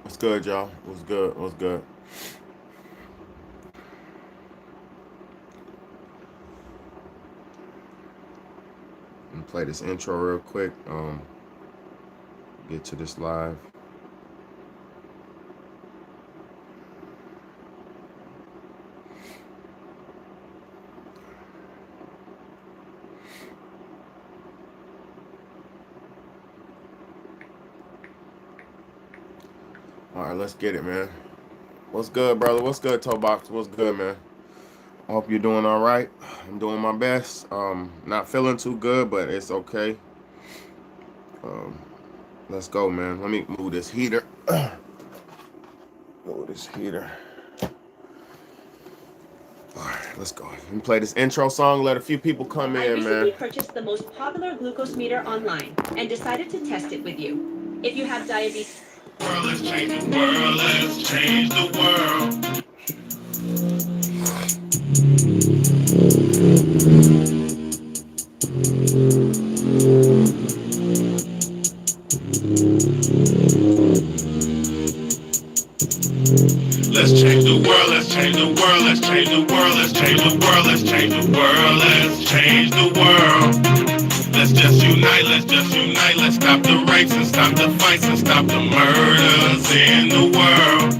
What's good, y'all? What's good? What's good? I'm gonna play this intro real quick. Get to this live. All right, let's get it, man. What's good, brother? What's good, Toe Box? What's good, man? I hope you're doing all right. I'm doing my best. Not feeling too good, but it's okay. Um, let's go, man. Let me move this heater. Move this heater. All right, let's go. Let me play this intro song. Let a few people come I in, man. recently purchased the most popular glucose meter online and decided to test it with you. If you have diabetes, World, let's change the world. Let's change the world. Let's change the world, let's change the world, let's change the world, let's change the world, let's change the world, let's change the world. Let's just unite, let's stop the rapes and stop the fights and stop the murders in the world.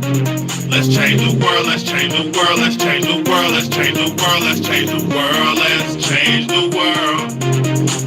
Let's change the world, let's change the world, let's change the world, let's change the world, let's change the world, let's change the world.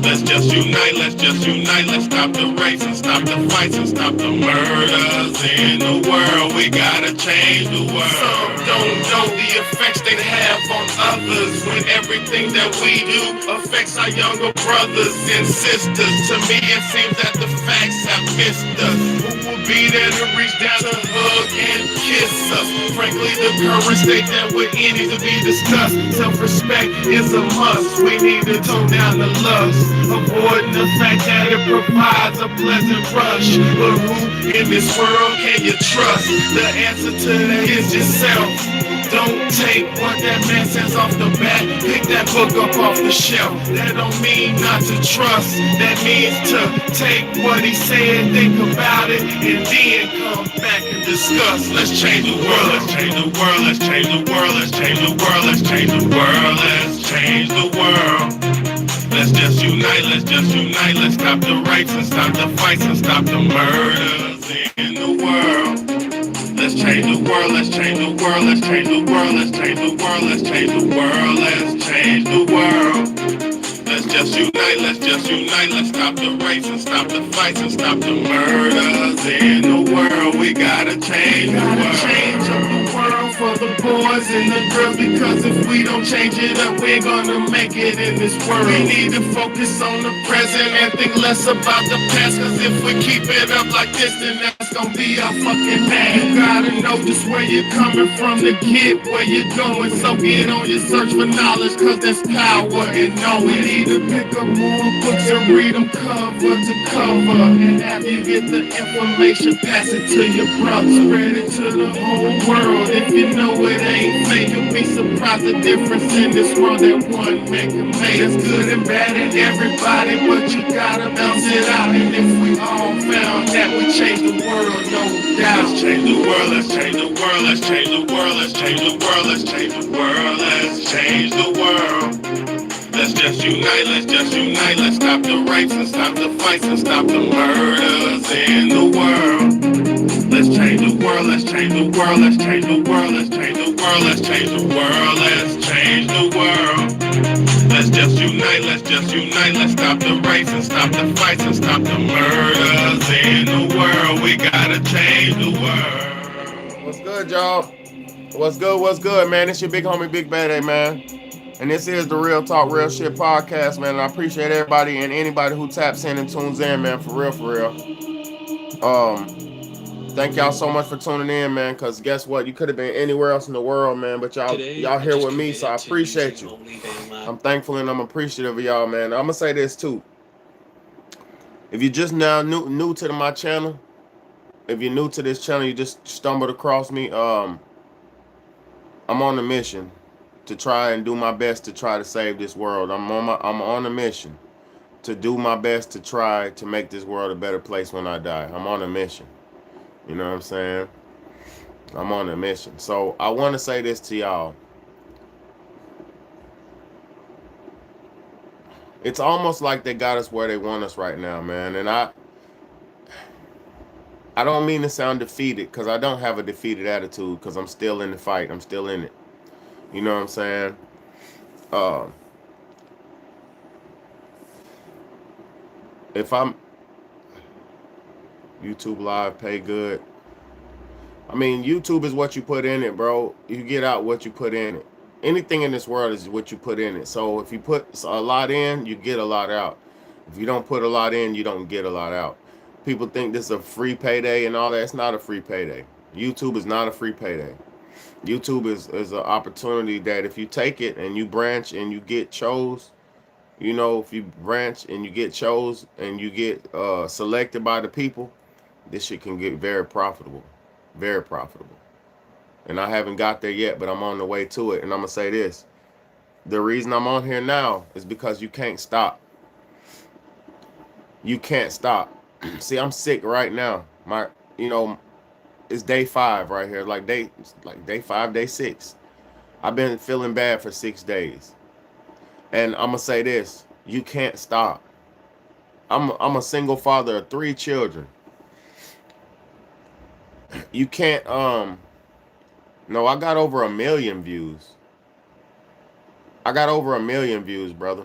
Let's just unite, let's stop the rapes and stop the fights and stop the murders in the world. We gotta change the world. Some don't know the effects they have on others when everything that we do affects our younger brothers and sisters. To me it seems that the facts have missed us. Who will be there to reach down to hug and kiss us? Frankly, the current state that we're in needs to be discussed. Self-respect is a must. We need to tone down the lust, avoiding the fact that it provides a pleasant rush. But who in this world can you trust? The answer to that is yourself. Don't take what that man says off the bat. Pick that book up off the shelf. That don't mean not to trust. That means to take what he said, think about it, and then come back and discuss. Let's change the world. Let's change the world. Let's change the world. Let's change the world. Let's change the world. Let's change the world. Let's just unite, let's stop the rapes and stop the fights and stop the murders in the world. Let's change the world, let's change the world, let's change the world, let's change the world, let's change the world, let's change the world. Let's just unite, let's stop the rapes and stop the fights and stop the murders in the world. We gotta change the world. Change up the world for the boys and the girls, because if we don't change it up, we're gonna make it in this world. We need to focus on the present and think less about the past, cause if we keep it up like this, then that's gonna be our fucking man. You gotta know just where you're coming from to get where you're going, so get on your search for knowledge, cause there's power in knowing. We need to pick up more books and read them cover to cover, and after you get the information, pass it to your brother, spread it to the whole world. If you know it ain't fake, you'll be surprised the difference in this world that one man can make. There's good and bad in everybody, but you gotta balance it out. And if we all found that, we change the world, no doubt. Let's change the world, let's change the world, let's change the world, let's change the world, let's change the world, let's change the world. Let's just unite, let's stop the rapes and stop the fights and stop the murders in the world. Let's change the world, let's change the world, let's change the world, let's change the world, let's change the world, let's change the world. Let's just unite, let's stop the rapes and stop the fights and stop the murders in the world. We gotta change the world. What's good, y'all? What's good, man? It's your big homie, Big BAYDAY, man. And this is the Real Talk, Real Shit podcast, man. And I appreciate everybody and anybody who taps in and tunes in, man, for real, for real. Thank y'all so much for tuning in, man, because guess what? You could have been anywhere else in the world, man, but y'all here with me, so I appreciate you. I'm thankful and I'm appreciative of y'all, man. I'm going to say this, too. If you're just now new to my channel, if you're new to this channel, you just stumbled across me, I'm on a mission to try and do my best to try to save this world. I'm on a mission to do my best to try to make this world a better place when I die. I'm on a mission. You know what I'm saying? I'm on a mission. So I want to say this to y'all. It's almost like they got us where they want us right now, man. And I don't mean to sound defeated because I don't have a defeated attitude because I'm still in the fight. I'm still in it. You know what I'm saying? Uh, if I'm YouTube Live, pay good. I mean, YouTube is what you put in it, bro. You get out what you put in it. Anything in this world is what you put in it. So if you put a lot in, you get a lot out. If you don't put a lot in, you don't get a lot out. People think this is a free payday and all that. It's not a free payday. YouTube is not a free payday. YouTube is an opportunity that if you take it and you branch and you get chose, you know, if you branch and you get chose and you get selected by the people, this shit can get very profitable. Very profitable. And I haven't got there yet, but I'm on the way to it. And I'm going to say this. The reason I'm on here now is because you can't stop. You can't stop. See, I'm sick right now. You know, it's day 5 right here. Like day 5, day 6. I've been feeling bad for 6 days. And I'm going to say this. You can't stop. I'm a single father of 3 children. You can't, no, I got over 1,000,000 views. I got over 1,000,000 views, brother.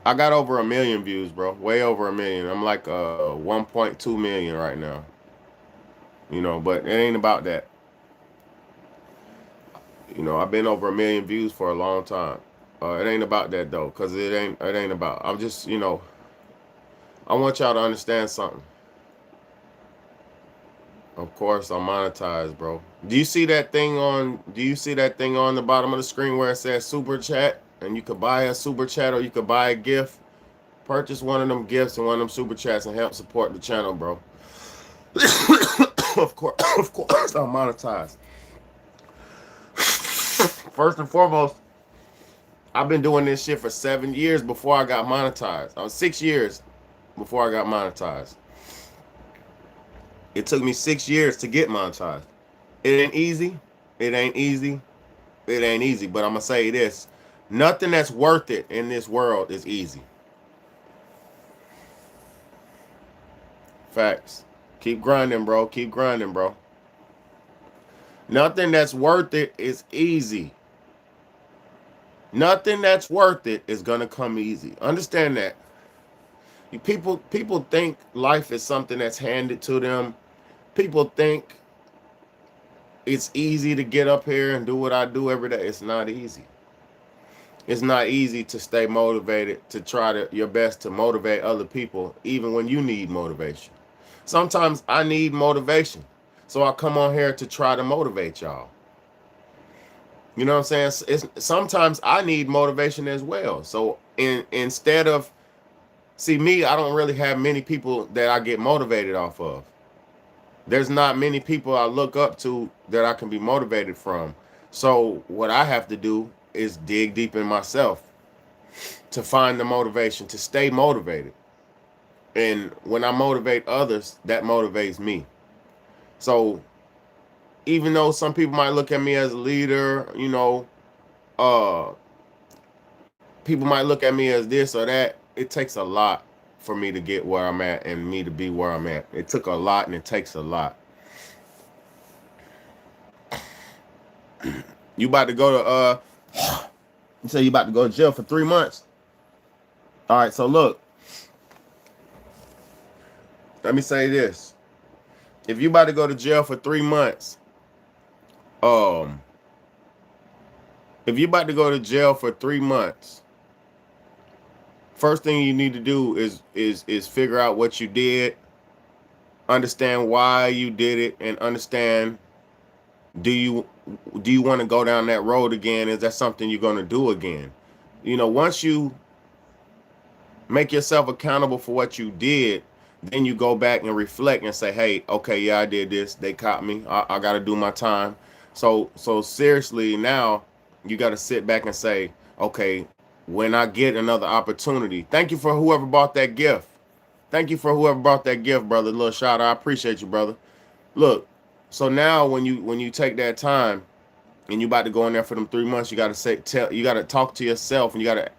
I got over 1,000,000 views, bro. Way over 1,000,000. I'm like 1.2 million right now. You know, but it ain't about that. You know, I've been over 1,000,000 views for a long time. It ain't about that though, cause it ain't about. I'm just, you know, I want y'all to understand something. Of course, I'm monetized, bro. Do you see that thing on? Do you see that thing on the bottom of the screen where it says super chat? And you could buy a super chat or you could buy a gift. Purchase one of them gifts and one of them super chats and help support the channel, bro. Of course, I'm monetized. First and foremost, I've been doing this shit for 7 years before I got monetized. I was 6 years before I got monetized. It took me 6 years to get monetized. It ain't easy. It ain't easy. It ain't easy. But I'm gonna say this: nothing that's worth it in this world is easy. Facts. Keep grinding, bro. Keep grinding, bro. Nothing that's worth it is easy. Nothing that's worth it is gonna come easy. Understand that. People think life is something that's handed to them. People think it's easy to get up here and do what I do every day. It's not easy. It's not easy to stay motivated, to try to your best to motivate other people, even when you need motivation. Sometimes I need motivation. So I come on here to try to motivate y'all. You know what I'm saying? Sometimes I need motivation as well. So instead of, see me, I don't really have many people that I get motivated off of. There's not many people I look up to that I can be motivated from. So what I have to do is dig deep in myself to find the motivation, to stay motivated. And when I motivate others, that motivates me. So even though some people might look at me as a leader, you know, uh, people might look at me as this or that, it takes a lot for me to get where I'm at and me to be where I'm at. It took a lot and it takes a lot. You about to go to you say you about to go to jail for 3 months. All right, so look. Let me say this. If you about to go to jail for 3 months, um if you about to go to jail for 3 months, first thing you need to do is figure out what you did, understand why you did it, and understand do you want to go down that road again? Is that something you're going to do again? You know, once you make yourself accountable for what you did, then you go back and reflect and say, hey, okay, yeah, I did this. They caught me. I got to do my time. So seriously, now you got to sit back and say, okay, when I get another opportunity. Thank you for whoever bought that gift. Thank you for whoever brought that gift, brother. Little shout out. I appreciate you, brother. Look, so now when you take that time and you about to go in there for them 3 months, you gotta talk to yourself and you gotta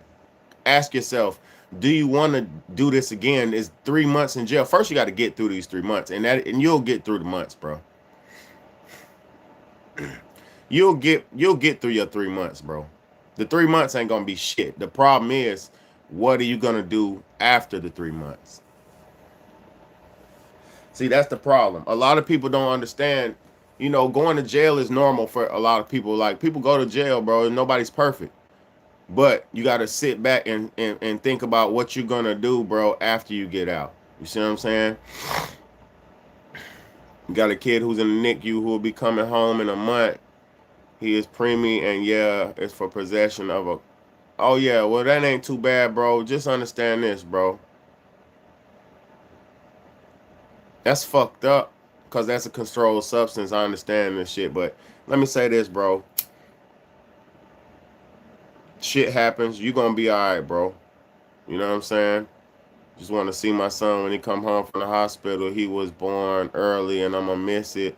ask yourself, do you want to do this again? Is 3 months in jail? First, you got to get through these 3 months, and you'll get through the months, bro. You'll get through your 3 months, bro. The 3 months ain't gonna be shit. The problem is, what are you gonna do after the 3 months? See, that's the problem. A lot of people don't understand. Going to jail is normal for a lot of people. Like, people go to jail, bro, and nobody's perfect. But you got to sit back and think about what you're going to do, bro, after you get out. You see what I'm saying? You got a kid who's in the NICU who will be coming home in a month. He is preemie, and yeah, it's for possession of a... Oh, yeah, well, that ain't too bad, bro. Just understand this, bro. That's fucked up, because that's a controlled substance. I understand this shit, but let me say this, bro. Shit happens. You gonna be all right, bro. You know what I'm saying? Just want to see my son when he come home from the hospital. He was born early, and I'm gonna miss it.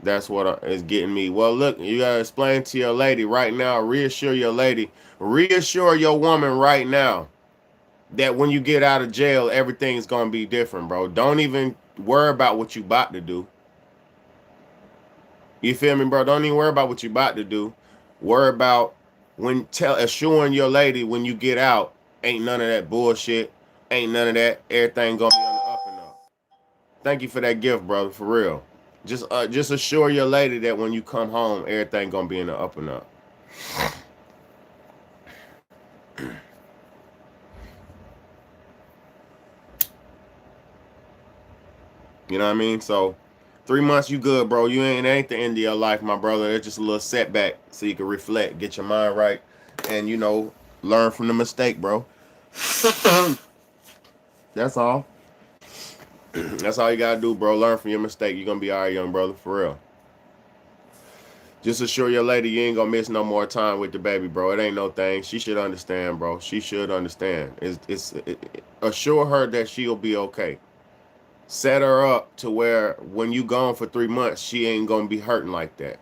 That's what is getting me. Well, look, you gotta explain to your lady right now. Reassure your lady. Reassure your woman right now that when you get out of jail, everything's gonna be different, bro. Don't even worry about what you about to do. You feel me, bro? Don't even worry about what you about to do. Worry about assuring your lady when you get out, ain't none of that bullshit. Ain't none of that. Everything gonna be on the up and up. Thank you for that gift, brother. For real. Just assure your lady that when you come home, everything gonna be in the up and up. You know what I mean? So 3 months, you good, bro. It ain't the end of your life, my brother. It's just a little setback so you can reflect, get your mind right, and learn from the mistake, bro. That's all. That's all you gotta do, bro. Learn from your mistake. You're gonna be all right, young brother, for real. Just assure your lady you ain't gonna miss no more time with the baby, bro. It ain't no thing. She should understand, bro. She should understand. Assure her that she'll be okay. Set her up to where when you gone for 3 months, she ain't gonna be hurting like that.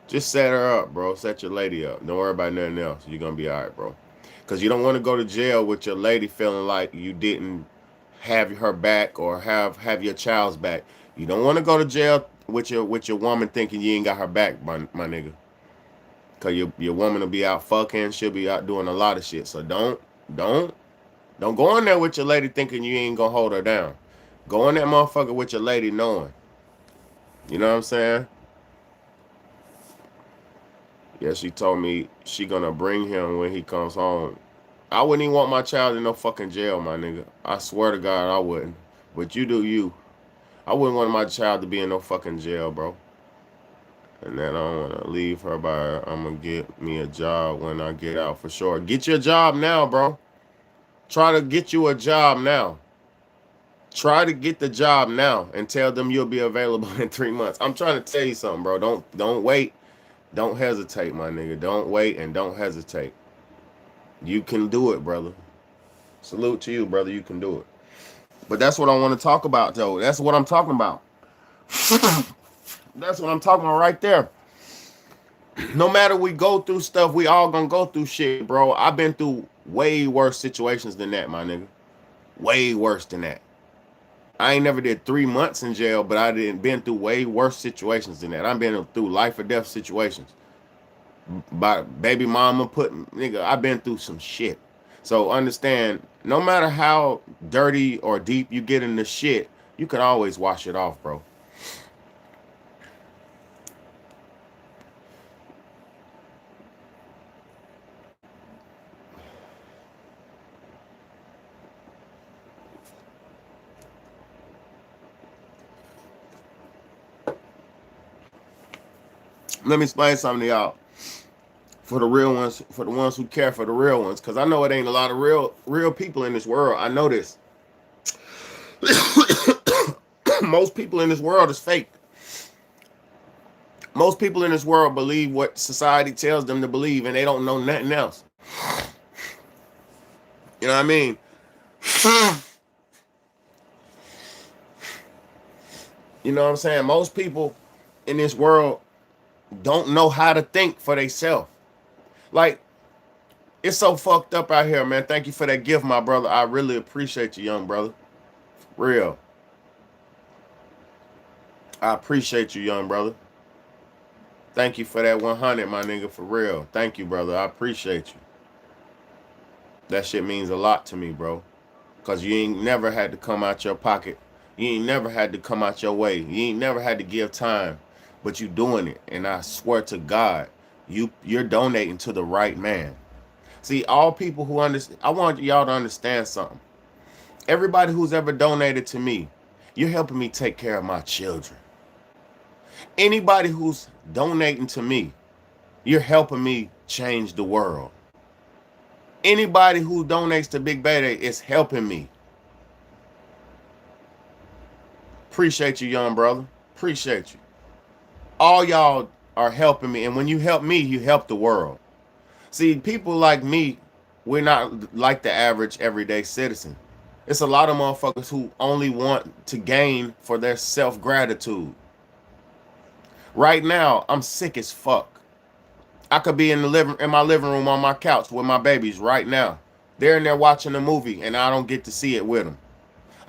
Just set her up, bro. Set your lady up. Don't worry about nothing else. You're gonna be all right, bro. Because you don't want to go to jail with your lady feeling like you didn't have her back or have your child's back. You don't want to go to jail with your woman thinking you ain't got her back, my nigga. Because your woman will be out fucking. She'll be out doing a lot of shit. So don't go in there with your lady thinking you ain't gonna hold her down. Go in that motherfucker with your lady knowing. You know what I'm saying? Yeah, she told me she gonna bring him when he comes home. I wouldn't even want my child in no fucking jail, my nigga. I swear to God, I wouldn't. But you do you. I wouldn't want my child to be in no fucking jail, bro. And then I don't want to leave her by I'm gonna get me a job when I get out for sure. Get your job now, bro. Try to get you a job now. Try to get the job now and tell them you'll be available in 3 months. I'm trying to tell you something, bro. Don't wait. Don't hesitate, my nigga. Don't wait and don't hesitate. You can do it, brother. Salute to you, brother. You can do it. But that's what I want to talk about, though. That's what I'm talking about. That's what I'm talking about right there. No matter we go through stuff, we all gonna go through shit, bro. I've been through way worse situations than that, my nigga. Way worse than that. I ain't never did 3 months in jail, but I didn't been through way worse situations than that. I've been through life or death situations. By baby mama nigga, I've been through some shit. So understand, no matter how dirty or deep you get in the shit, you can always wash it off, bro. Let me explain something to y'all. For the real ones, for the ones who care for the real ones, because I know it ain't a lot of real people in this world. I know this. Most people in this world is fake. Most people in this world believe what society tells them to believe, and they don't know nothing else. You know what I mean? You know what I'm saying? Most people in this world don't know how to think for themselves. Like, it's so fucked up out here, man. Thank you for that gift, my brother. I really appreciate you, young brother. Real. I appreciate you, young brother. Thank you for that 100, my nigga, for real. Thank you, brother. I appreciate you. That shit means a lot to me, bro. Because you ain't never had to come out your pocket. You ain't never had to come out your way. You ain't never had to give time. But you doing it. And I swear to God, you're donating to the right man. See, all people who understand, I want y'all to understand something. Everybody who's ever donated to me, you're helping me take care of my children. Anybody who's donating to me, you're helping me change the world. Anybody who donates to Big BAYDAY is helping me. Appreciate you, young brother. Appreciate you. All y'all are helping me. And when you help me, you help the world. See, people like me, we're not like the average everyday citizen. It's a lot of motherfuckers who only want to gain for their self-gratitude. Right now, I'm sick as fuck. I could be in my living room on my couch with my babies right now. They're in there watching a movie and I don't get to see it with them.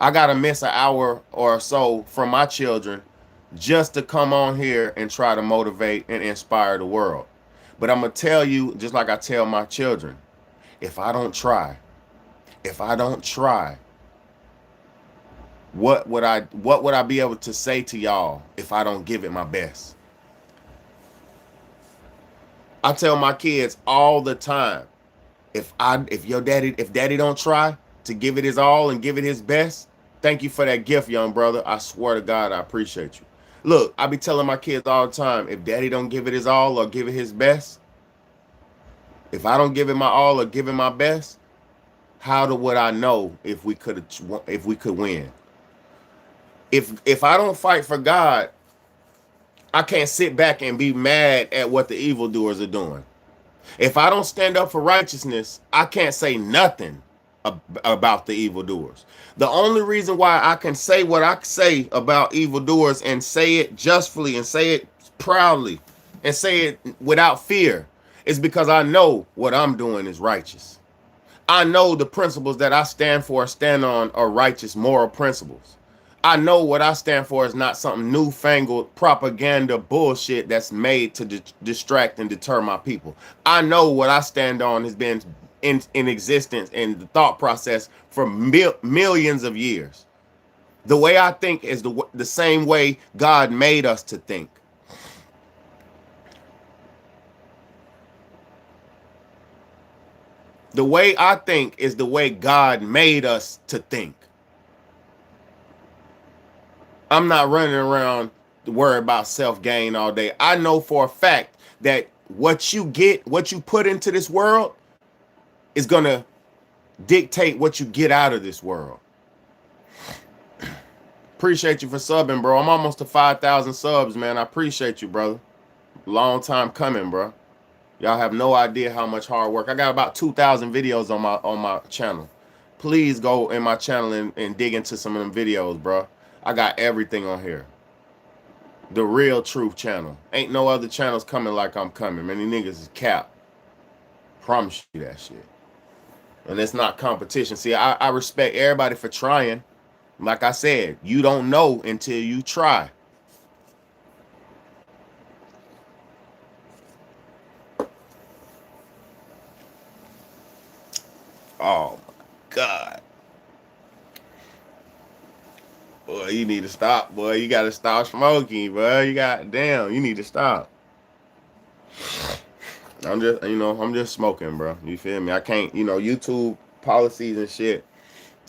I gotta miss an hour or so from my children just to come on here and try to motivate and inspire the world. But I'm gonna tell you, just like I tell my children, if I don't try, what would I be able to say to y'all if I don't give it my best? I tell my kids all the time, if daddy don't try to give it his all and give it his best, thank you for that gift, young brother. I swear to God, I appreciate you. Look, I be telling my kids all the time, if daddy don't give it his all or give it his best, if I don't give it my all or give it my best, would I know if we could win? If I don't fight for God, I can't sit back and be mad at what the evildoers are doing. If I don't stand up for righteousness, I can't say nothing about the evildoers. The only reason why I can say what I say about evildoers and say it justly and say it proudly and say it without fear is because I know what I'm doing is righteous. I know the principles that I stand on are righteous moral principles. I know what I stand for is not something newfangled propaganda bullshit that's made to distract and deter my people. I know what I stand on has been in existence in the thought process for millions of years. The way I think is the same way God made us to think. The way I think is the way God made us to think. I'm not running around to worry about self-gain all day. I know for a fact that what you put into this world is going to dictate what you get out of this world. Appreciate you for subbing, bro. I'm almost to 5,000 subs, man. I appreciate you, brother. Long time coming, bro. Y'all have no idea how much hard work. I got about 2,000 videos on my channel. Please go in my channel and dig into some of them videos, bro. I got everything on here. The Real Truth channel. Ain't no other channels coming like I'm coming. Many niggas is cap. Promise you that shit. And it's not competition. See, I respect everybody for trying. Like I said, you don't know until you try. Oh my God. Boy, you need to stop, boy. You gotta stop smoking, boy. You need to stop. I'm just smoking, bro. You feel me? I can't, YouTube policies and shit.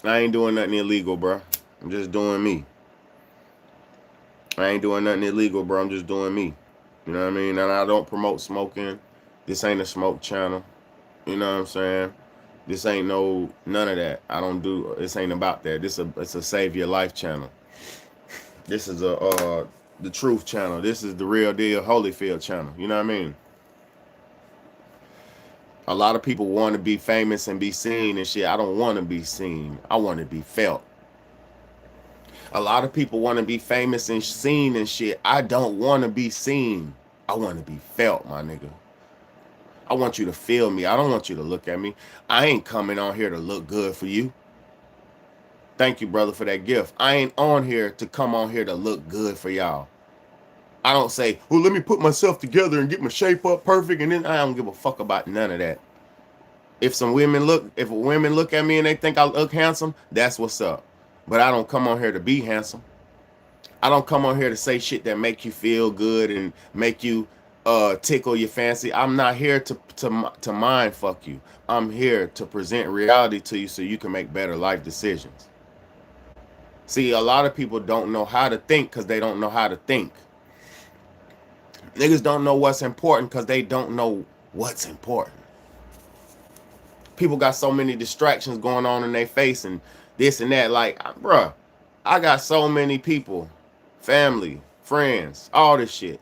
I ain't doing nothing illegal, bro. I'm just doing me. I ain't doing nothing illegal, bro. I'm just doing me. You know what I mean? And I don't promote smoking. This ain't a smoke channel. You know what I'm saying? This ain't none of that. This ain't about that. It's a save your life channel. This is the truth channel. This is the real deal Holyfield channel. You know what I mean? A lot of people want to be famous and be seen and shit. I don't want to be seen. I want to be felt. A lot of people want to be famous and seen and shit. I don't want to be seen. I want to be felt, my nigga. I want you to feel me. I don't want you to look at me. I ain't coming on here to look good for you. Thank you, brother, for that gift. I ain't on here to come on here to look good for y'all. I don't say, well, let me put myself together and get my shape up perfect, and then I don't give a fuck about none of that. If women look at me and they think I look handsome, that's what's up. But I don't come on here to be handsome. I don't come on here to say shit that make you feel good and make you tickle your fancy. I'm not here to mind fuck you. I'm here to present reality to you so you can make better life decisions. See, a lot of people don't know how to think because they don't know how to think. Niggas don't know what's important because they don't know what's important. People got so many distractions going on in their face and this and that. Like, bruh, I got so many people, family, friends, all this shit.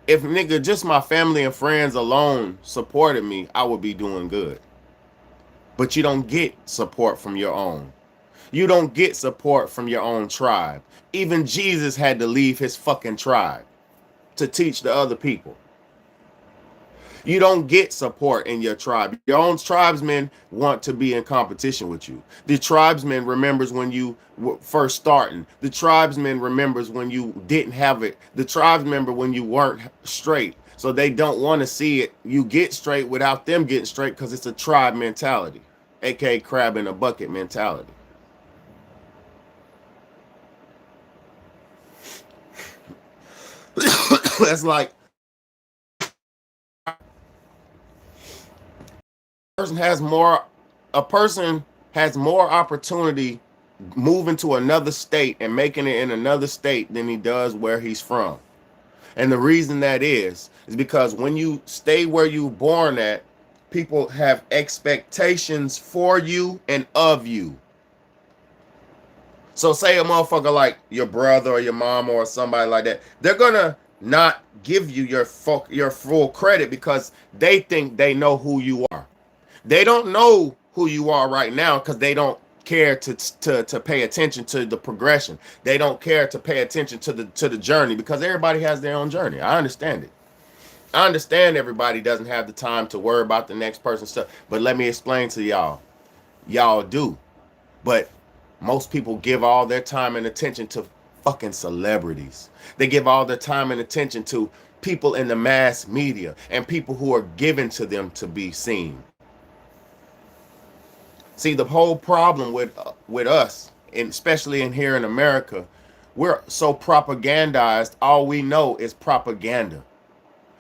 If nigga, just my family and friends alone supported me, I would be doing good. But you don't get support from your own. You don't get support from your own tribe. Even Jesus had to leave his fucking tribe to teach the other people. You don't get support in your tribe. Your own tribesmen want to be in competition with you. The tribesman remembers when you were first starting. The tribesman remembers when you didn't have it. The tribes remember when you weren't straight. So they don't want to see it. You get straight without them getting straight because it's a tribe mentality, aka crab in a bucket mentality. That's like a person has more opportunity moving to another state and making it in another state than he does where he's from. And the reason that is because when you stay where you born at, people have expectations for you and of you. So say a motherfucker like your brother or your mom or somebody like that, they're gonna not give you your full credit because they think they know who you are. They don't know who you are right now because they don't care to pay attention to the progression. They don't care to pay attention to the journey because everybody has their own journey. I understand it. I understand everybody doesn't have the time to worry about the next person's stuff. But let me explain to y'all. Y'all do. But most people give all their time and attention to fucking celebrities. They give all their time and attention to people in the mass media and people who are given to them to be seen. See, the whole problem with us, and especially in here in America, we're so propagandized. All we know is propaganda.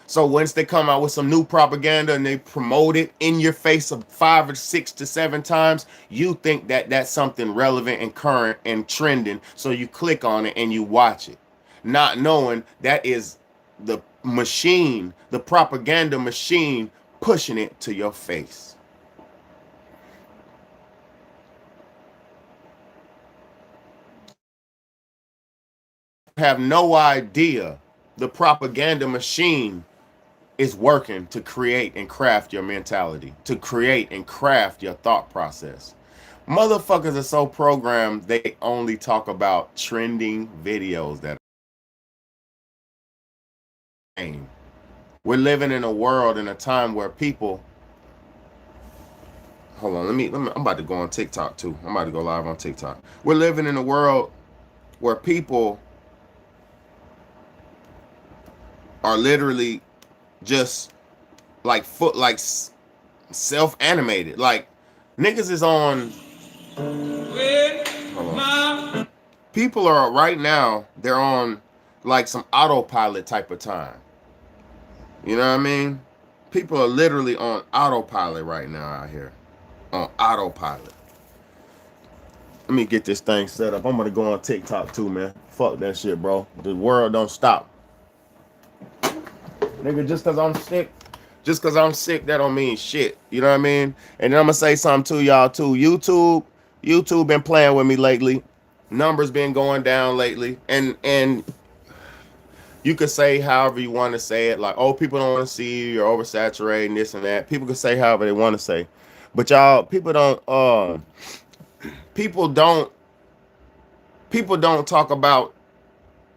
So once they come out with some new propaganda and they promote it in your face of 5 or 6 to 7 times, you think that that's something relevant and current and trending. So you click on it and you watch it, not knowing that is the machine, the propaganda machine, pushing it to your face. Have no idea the propaganda machine is working to create and craft your mentality, to create and craft your thought process. Motherfuckers are so programmed they only talk about trending videos that are. We're living in a world in a time where people. Hold on, let me. I'm about to go on TikTok too. I'm about to go live on TikTok. We're living in a world where people are literally just like self-animated. Like niggas is on. Hold on. People are right now. They're on like some autopilot type of time. You know what I mean? People are literally on autopilot right now out here. On autopilot. Let me get this thing set up. I'm gonna go on TikTok too, man. Fuck that shit, bro. The world don't stop. Nigga, just cause I'm sick, that don't mean shit. You know what I mean? And then I'm gonna say something to y'all too. YouTube been playing with me lately. Numbers been going down lately. And You could say however you want to say it, like, oh, people don't want to see you, you're oversaturating this and that. People could say however they want to say, but y'all, people don't, people don't talk about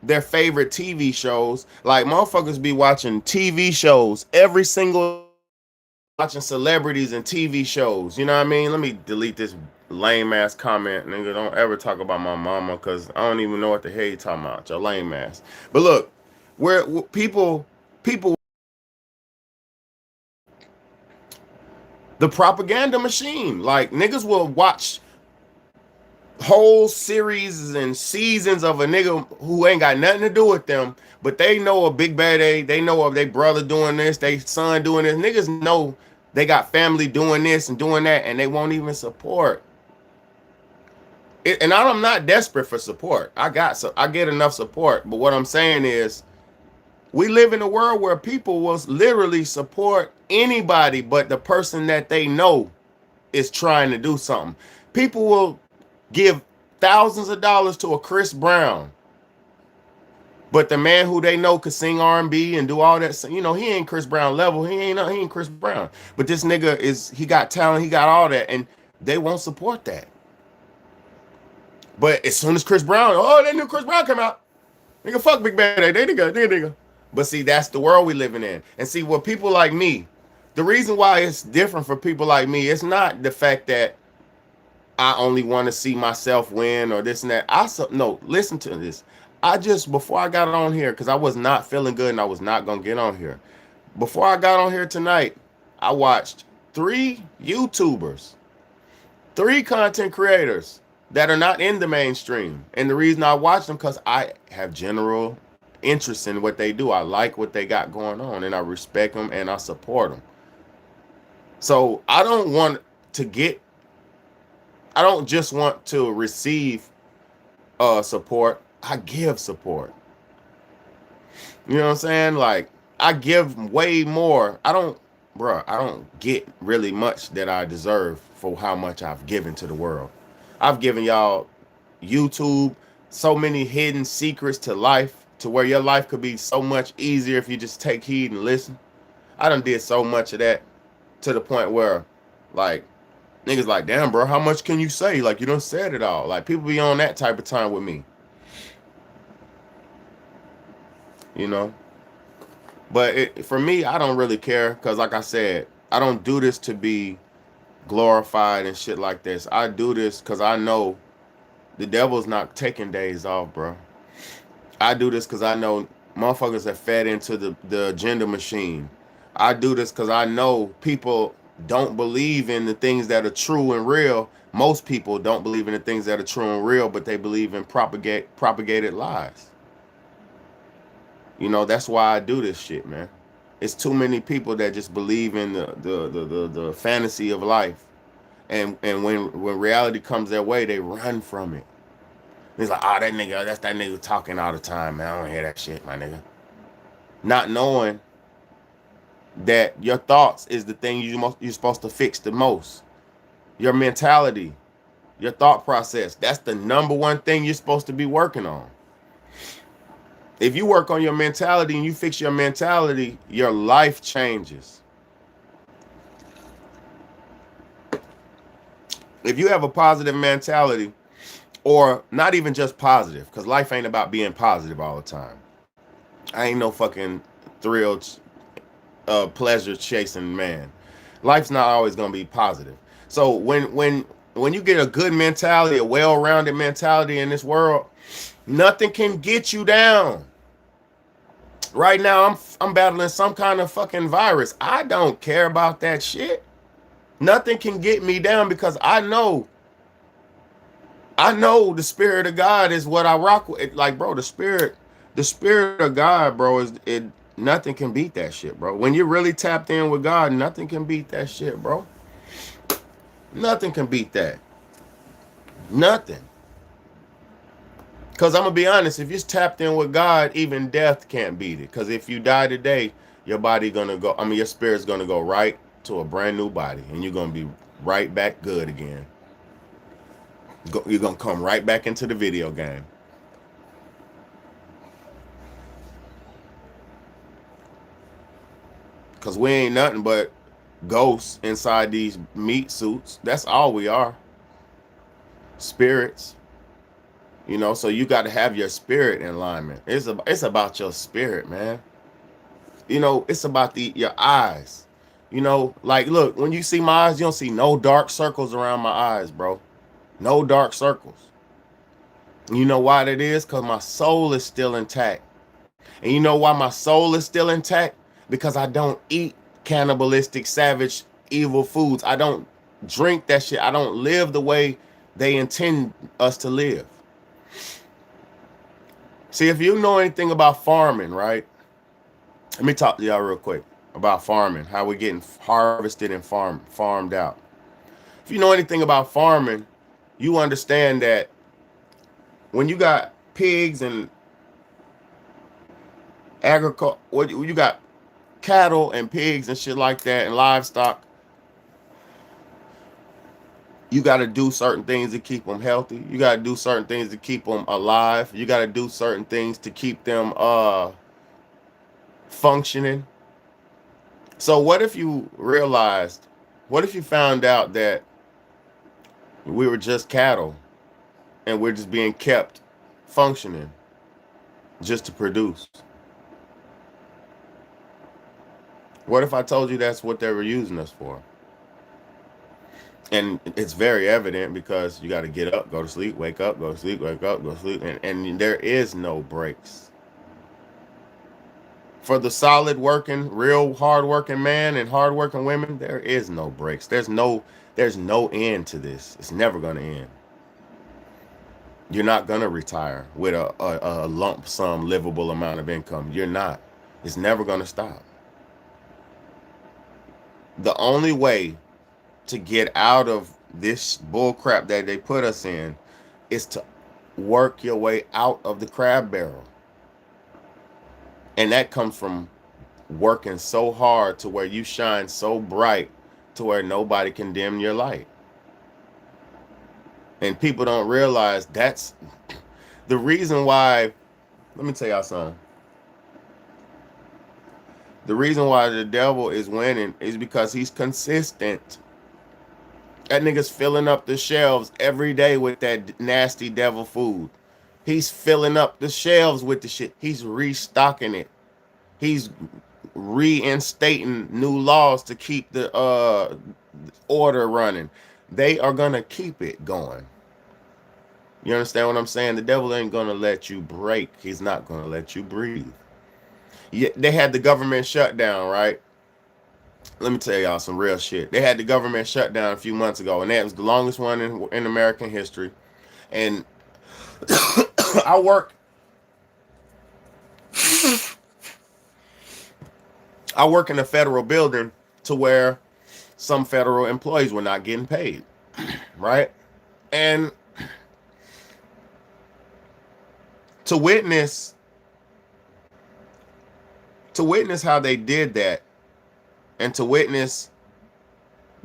their favorite TV shows. Like motherfuckers be watching TV shows every single watching celebrities and TV shows. You know what I mean? Let me delete this lame ass comment, nigga. Don't ever talk about my mama because I don't even know what the hell you talking about. Your lame ass. But look, where people the propaganda machine. Like niggas will watch whole series and seasons of a nigga who ain't got nothing to do with them, but they know a big bad they know of their brother doing this, they son doing this. Niggas know they got family doing this and doing that, and they won't even support it. And I'm not desperate for support. I get enough support. But what I'm saying is, we live in a world where people will literally support anybody but the person that they know is trying to do something. People will give thousands of dollars to a Chris Brown, but the man who they know could sing R&B and do all that, you know, he ain't Chris Brown level. He ain't Chris Brown. But this nigga he got talent, he got all that, and they won't support that. But as soon as Chris Brown, oh, that new Chris Brown come out, nigga, fuck Big Bad A, they nigga. But see, that's the world we living in. And see, what people like me, the reason why it's different for people like me, it's not the fact that I only want to see myself win or this and that. No, listen to this. Before I got on here, because I was not feeling good and I was not going to get on here. Before I got on here tonight, I watched 3 YouTubers, 3 content creators that are not in the mainstream. And the reason I watch them, because I have general interest in what they do. I like what they got going on, and I respect them and I support them. So I don't just want to receive support. I give support. You know what I'm saying? Like, I give way more. I don't get really much that I deserve for how much I've given to the world. I've given y'all YouTube so many hidden secrets to life, to where your life could be so much easier if you just take heed and listen. I done did so much of that to the point where, like, niggas like, damn, bro, how much can you say? Like, you done said it all. Like, people be on that type of time with me. You know? But for me, I don't really care. Because, like I said, I don't do this to be glorified and shit like this. I do this because I know the devil's not taking days off, bro. I do this because I know motherfuckers are fed into the agenda machine. I do this because I know people don't believe in the things that are true and real. Most people don't believe in the things that are true and real, but they believe in propagated lies. You know, that's why I do this shit, man. It's too many people that just believe in the fantasy of life. And when reality comes their way, they run from it. It's like, oh, that's that nigga talking all the time, man. I don't hear that shit, my nigga. Not knowing that your thoughts is the thing you're supposed to fix the most. Your mentality, your thought process. That's the number one thing you're supposed to be working on. If you work on your mentality and you fix your mentality, your life changes. If you have a positive mentality, or not even just positive, because life ain't about being positive all the time. I ain't no fucking thrill, pleasure chasing man. Life's not always gonna be positive. So when you get a good mentality, a well-rounded mentality in this world, nothing can get you down. Right now, I'm battling some kind of fucking virus. I don't care about that shit. Nothing can get me down because I know the spirit of God is what I rock with. Like, bro, the spirit of God, bro, nothing can beat that shit, bro. When you're really tapped in with God, nothing can beat that shit, bro. Nothing can beat that. Nothing. Because I'm going to be honest, if you're tapped in with God, even death can't beat it. Because if you die today, your spirit's going to go right to a brand new body. And you're going to be right back good again. You're going to come right back into the video game. Cause we ain't nothing but ghosts inside these meat suits. That's all we are. Spirits. So you got to have your spirit in alignment. It's about your spirit, man. It's about your eyes. Like look, when you see my eyes, you don't see no dark circles around my eyes, bro. No dark circles. You know why that is? Because my soul is still intact. And you know why my soul is still intact? Because I don't eat cannibalistic, savage, evil foods. I don't drink that shit. I don't live the way they intend us to live. See, if you know anything about farming, right? Let me talk to y'all real quick about farming, how we're getting harvested and farmed out. If you know anything about farming, you understand that when you got pigs and agriculture, you got cattle and pigs and shit like that and livestock, you got to do certain things to keep them healthy. You got to do certain things to keep them alive. You got to do certain things to keep them functioning. So what if you found out that we were just cattle and we're just being kept functioning just to produce? What if I told you that's what they were using us for? And it's very evident because you got to get up, go to sleep, wake up, go to sleep, wake up, go to sleep. And there is no breaks. For the solid working, real hard working man and hard working women, there is no breaks. There's no end to this. It's never going to end. You're not going to retire with a lump sum livable amount of income. You're not. It's never going to stop. The only way to get out of this bull crap that they put us in is to work your way out of the crab barrel. And that comes from working so hard to where you shine so bright to where nobody can dim your light. And people don't realize that's the reason why. Let me tell y'all something. The reason why the devil is winning is because he's consistent. That nigga's filling up the shelves every day with that nasty devil food. He's filling up the shelves with the shit. He's restocking it. He's reinstating new laws to keep the order running. They are gonna keep it going. You understand what I'm saying? The devil ain't gonna let you break. He's not gonna let you breathe. Yeah, they had the government shutdown, right? Let me tell y'all some real shit. They had the government shutdown a few months ago, and that was the longest one in American history. And I work in a federal building to where some federal employees were not getting paid, right? And to witness how they did that, and to witness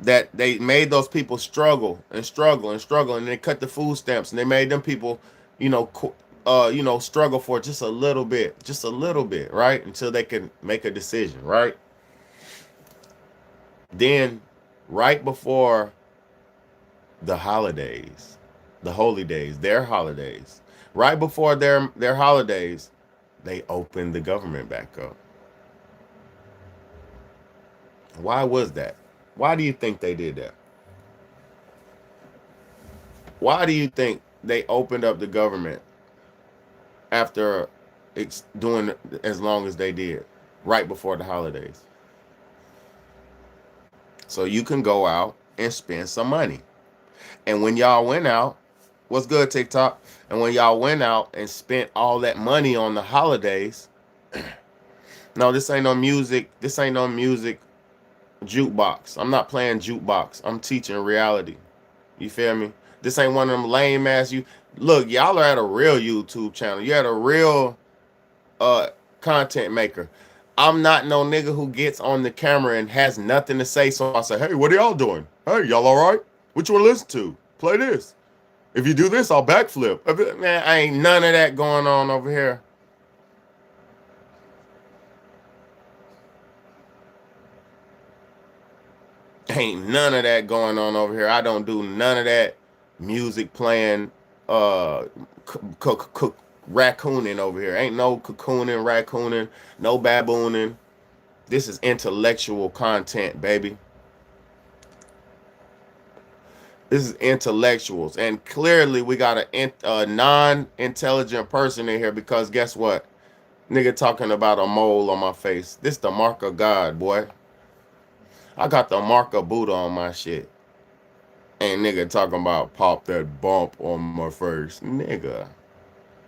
that they made those people struggle and struggle and struggle, and they cut the food stamps, and they made them people, struggle for just a little bit, right, until they can make a decision, right? Then, right before the holidays, the holy days, their holidays, right before their holidays, they opened the government back up. Why was that? Why do you think they did that? Why do you think they opened up the government after it's doing as long as they did, right before the holidays? So you can go out and spend some money. And when y'all went out, what's good, TikTok? And when y'all went out and spent all that money on the holidays, no, this ain't no music. This ain't no music jukebox. I'm not playing jukebox. I'm teaching reality. You feel me? This ain't one of them lame ass look, y'all are at a real YouTube channel. You're at a real content maker. I'm not no nigga who gets on the camera and has nothing to say. So I say, hey, what are y'all doing? Hey, y'all all right? What you want to listen to? Play this. If you do this, I'll backflip. Man, I ain't none of that going on over here. Ain't none of that going on over here. I don't do none of that music playing, raccooning over here. Ain't no cocooning, raccooning, no babooning. This is intellectual content, baby. This is intellectuals. And clearly we got a non-intelligent person in here because guess what? Nigga talking about a mole on my face. This the mark of God, boy. I got the mark of Buddha on my shit. Ain't nigga talking about pop that bump on my face. Nigga.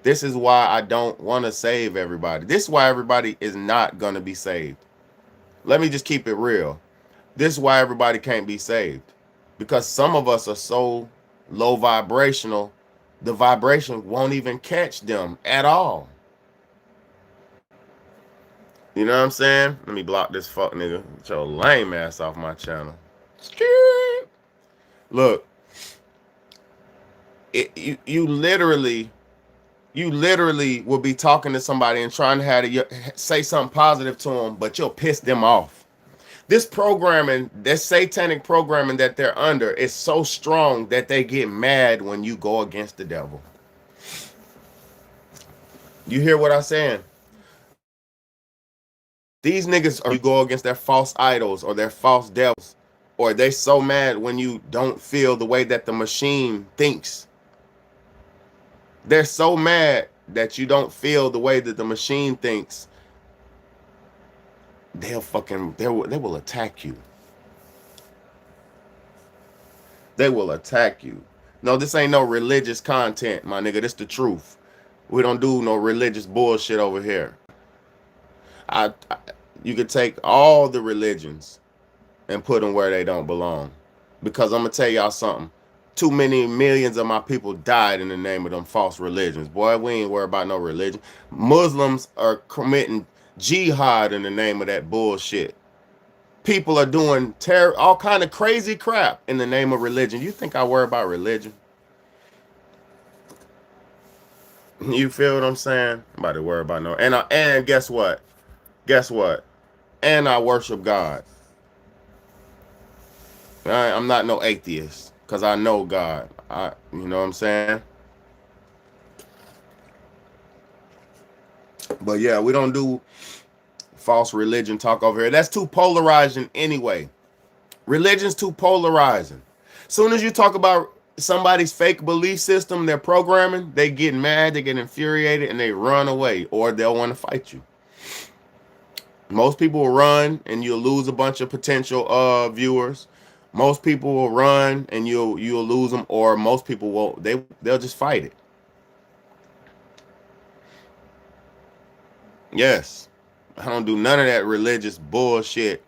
This is why I don't want to save everybody. This is why everybody is not going to be saved. Let me just keep it real. This is why everybody can't be saved. Because some of us are so low vibrational, the vibration won't even catch them at all. You know what I'm saying? Let me block this fuck nigga. Get your lame ass off my channel. Look, you literally will be talking to somebody and trying to say something positive to them, but you'll piss them off. This programming, this satanic programming that they're under is so strong that they get mad when you go against the devil. You hear what I'm saying? These niggas, or you go against their false idols or their false devils, or they so mad when you don't feel the way that the machine thinks. They're so mad that you don't feel the way that the machine thinks. They will attack you. They will attack you. No, this ain't no religious content, my nigga. This the truth. We don't do no religious bullshit over here. You could take all the religions and put them where they don't belong. Because I'm gonna tell y'all something. Too many millions of my people died in the name of them false religions. Boy, we ain't worried about no religion. Muslims are committing jihad in the name of that bullshit. People are doing all kind of crazy crap in the name of religion. You think I worry about religion? You feel what I'm saying? I'm about to worry about no. And guess what? Guess what? And I worship God. I'm not no atheist because I know God. You know what I'm saying? But yeah, we don't do false religion talk over here. That's too polarizing anyway. Religion's too polarizing. Soon as you talk about somebody's fake belief system, their programming, they get mad, they get infuriated, and they run away, or they'll want to fight you. Most people will run and you'll lose a bunch of potential viewers. Most people will run and you'll lose them, or most people won't. They'll just fight it. Yes, I don't do none of that religious bullshit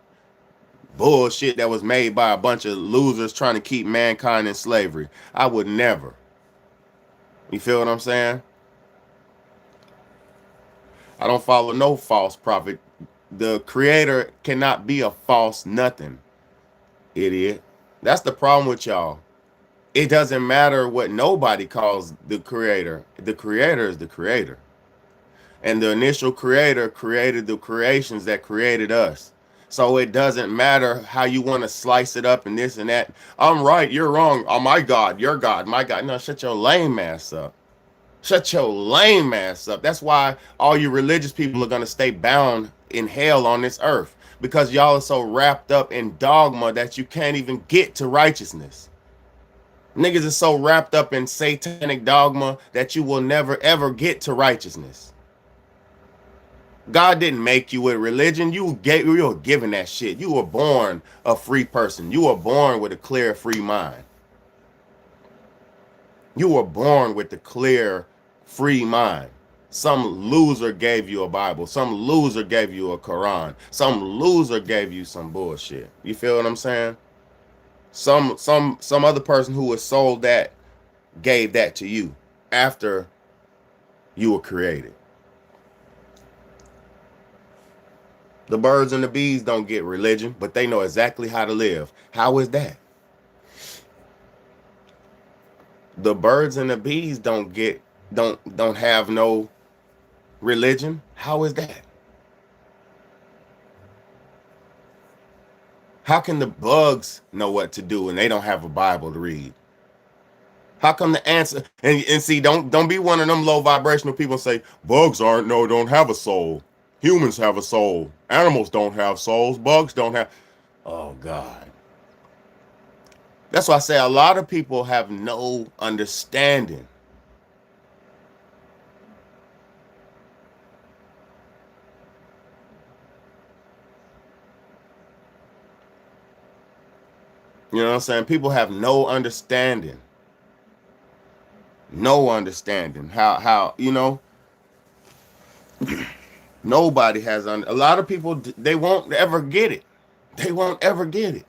that was made by a bunch of losers trying to keep mankind in slavery. I would never. You feel what I'm saying? I don't follow no false prophet. The creator cannot be a false nothing, idiot. That's the problem with y'all. It doesn't matter what nobody calls the creator. The creator is the creator. And the initial creator created the creations that created us. So it doesn't matter how you want to slice it up and this and that. I'm right, you're wrong. Oh, my God, your God, my God. No, shut your lame ass up. Shut your lame ass up. That's why all you religious people are going to stay bound in hell on this earth. Because y'all are so wrapped up in dogma that you can't even get to righteousness. Niggas are so wrapped up in satanic dogma that you will never ever get to righteousness. God didn't make you with religion. You were given that shit. You were born a free person. You were born with a clear, free mind. You were born with the clear, free mind. Some loser gave you a Bible. Some loser gave you a Quran. Some loser gave you some bullshit. You feel what I'm saying? Some other person who was sold that gave that to you after you were created. The birds and the bees don't get religion, but they know exactly how to live. How is that? The birds and the bees don't have no religion. How is that? How can the bugs know what to do and they don't have a Bible to read? How come the answer and see, don't be one of them low vibrational people and say bugs don't have a soul. Humans have a soul. Animals don't have souls. Bugs don't have. Oh God. That's why I say a lot of people have no understanding. You know what I'm saying? People have no understanding. No understanding. How nobody has a lot of people, they won't ever get it. They won't ever get it.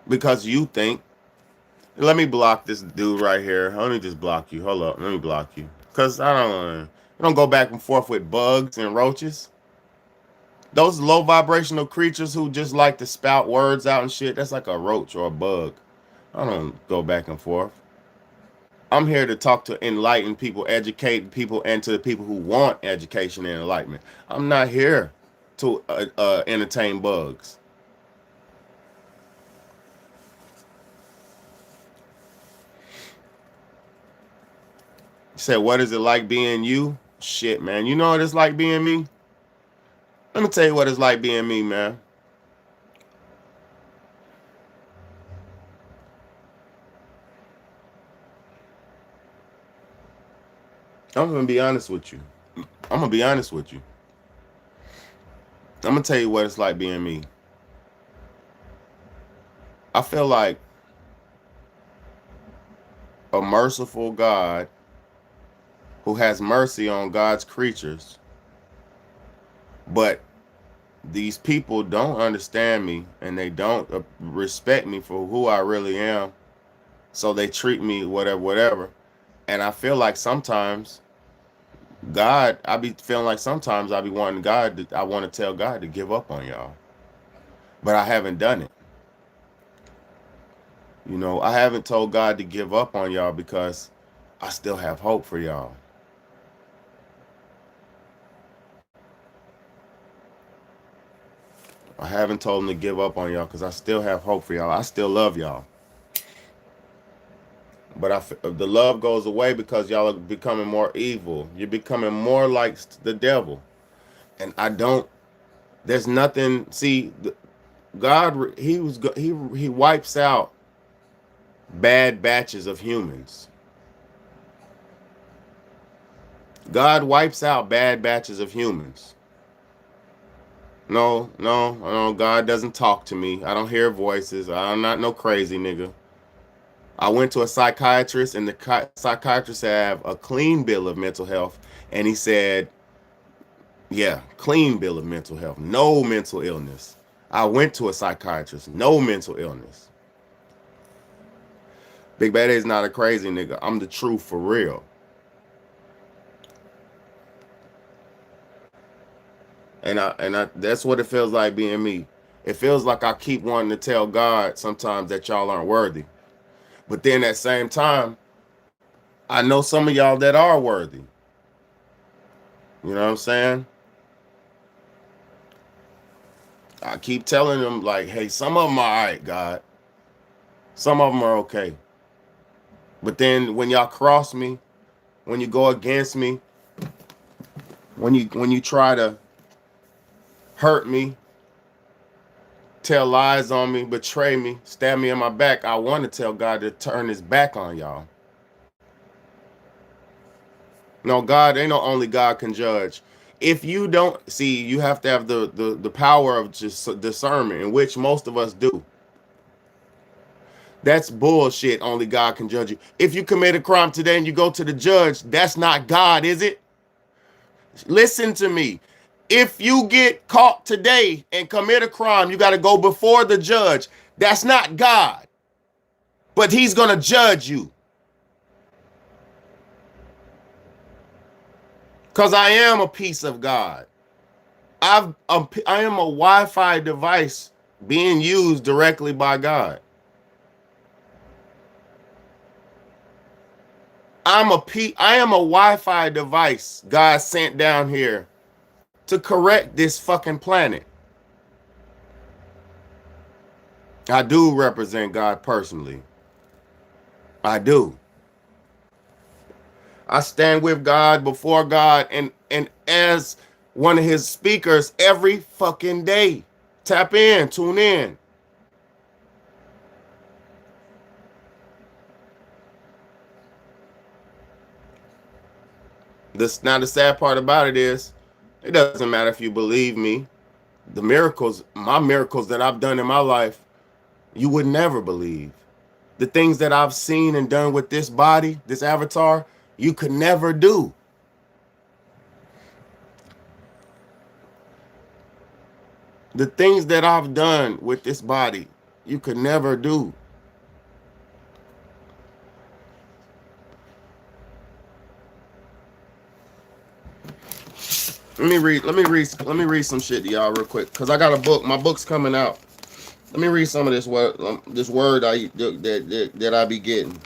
Because you think, let me block this dude right here. Let me just block you. Hold up. Let me block you. Because I don't go back and forth with bugs and roaches. Those low vibrational creatures who just like to spout words out and shit, that's like a roach or a bug. I don't go back and forth. I'm here to talk to enlighten people, educate people, and to the people who want education and enlightenment. I'm not here to entertain bugs. You said, what is it like being you? Shit, man. You know what it's like being me? Let me tell you what it's like being me, man. I'm going to be honest with you. I'm going to be honest with you. I'm going to tell you what it's like being me. I feel like a merciful God who has mercy on God's creatures, but these people don't understand me and they don't respect me for who I really am. So they treat me whatever. And I feel like sometimes I be feeling like sometimes I be wanting I want to tell God to give up on y'all. But I haven't done it. You know, I haven't told God to give up on y'all because I still have hope for y'all. I haven't told him to give up on y'all because I still have hope for y'all. I still love y'all. But the love goes away because y'all are becoming more evil. You're becoming more like the devil. And there's nothing, see, God, he wipes out bad batches of humans. God wipes out bad batches of humans. No, God doesn't talk to me. I don't hear voices. I'm not no crazy nigga. I went to a psychiatrist, and the psychiatrist have a clean bill of mental health, and he said, yeah, clean bill of mental health, no mental illness. I went to a psychiatrist, no mental illness. Big Bad is not a crazy nigga. I'm the truth for real. And that's what it feels like being me. It feels like I keep wanting to tell God sometimes that y'all aren't worthy. But then at the same time, I know some of y'all that are worthy. You know what I'm saying? I keep telling them, like, hey, some of them are all right, God. Some of them are okay. But then when y'all cross me, when you go against me, when you try to hurt me, tell lies on me, betray me, stab me in my back, I want to tell God to turn his back on y'all. No, God, ain't no only God can judge. If you don't see, you have to have the power of just discernment, in which most of us do. That's bullshit. Only God can judge you. If you commit a crime today and you go to the judge, that's not God, is it? Listen to me. If you get caught today and commit a crime, you got to go before the judge. That's not God. But he's going to judge you. Because I am a piece of God. I am a Wi-Fi device being used directly by God. I am a Wi-Fi device God sent down here to correct this fucking planet. I do represent God personally. I do. I stand with God, before God, and as one of his speakers every fucking day. Tap in, tune in. This now the sad part about it is, it doesn't matter if you believe me. The miracles, my miracles that I've done in my life, you would never believe. The things that I've seen and done with this body, this avatar, you could never do. The things that I've done with this body, you could never do. Let me read some shit to y'all real quick, cause I got a book. My book's coming out. Let me read some of this word that I be getting.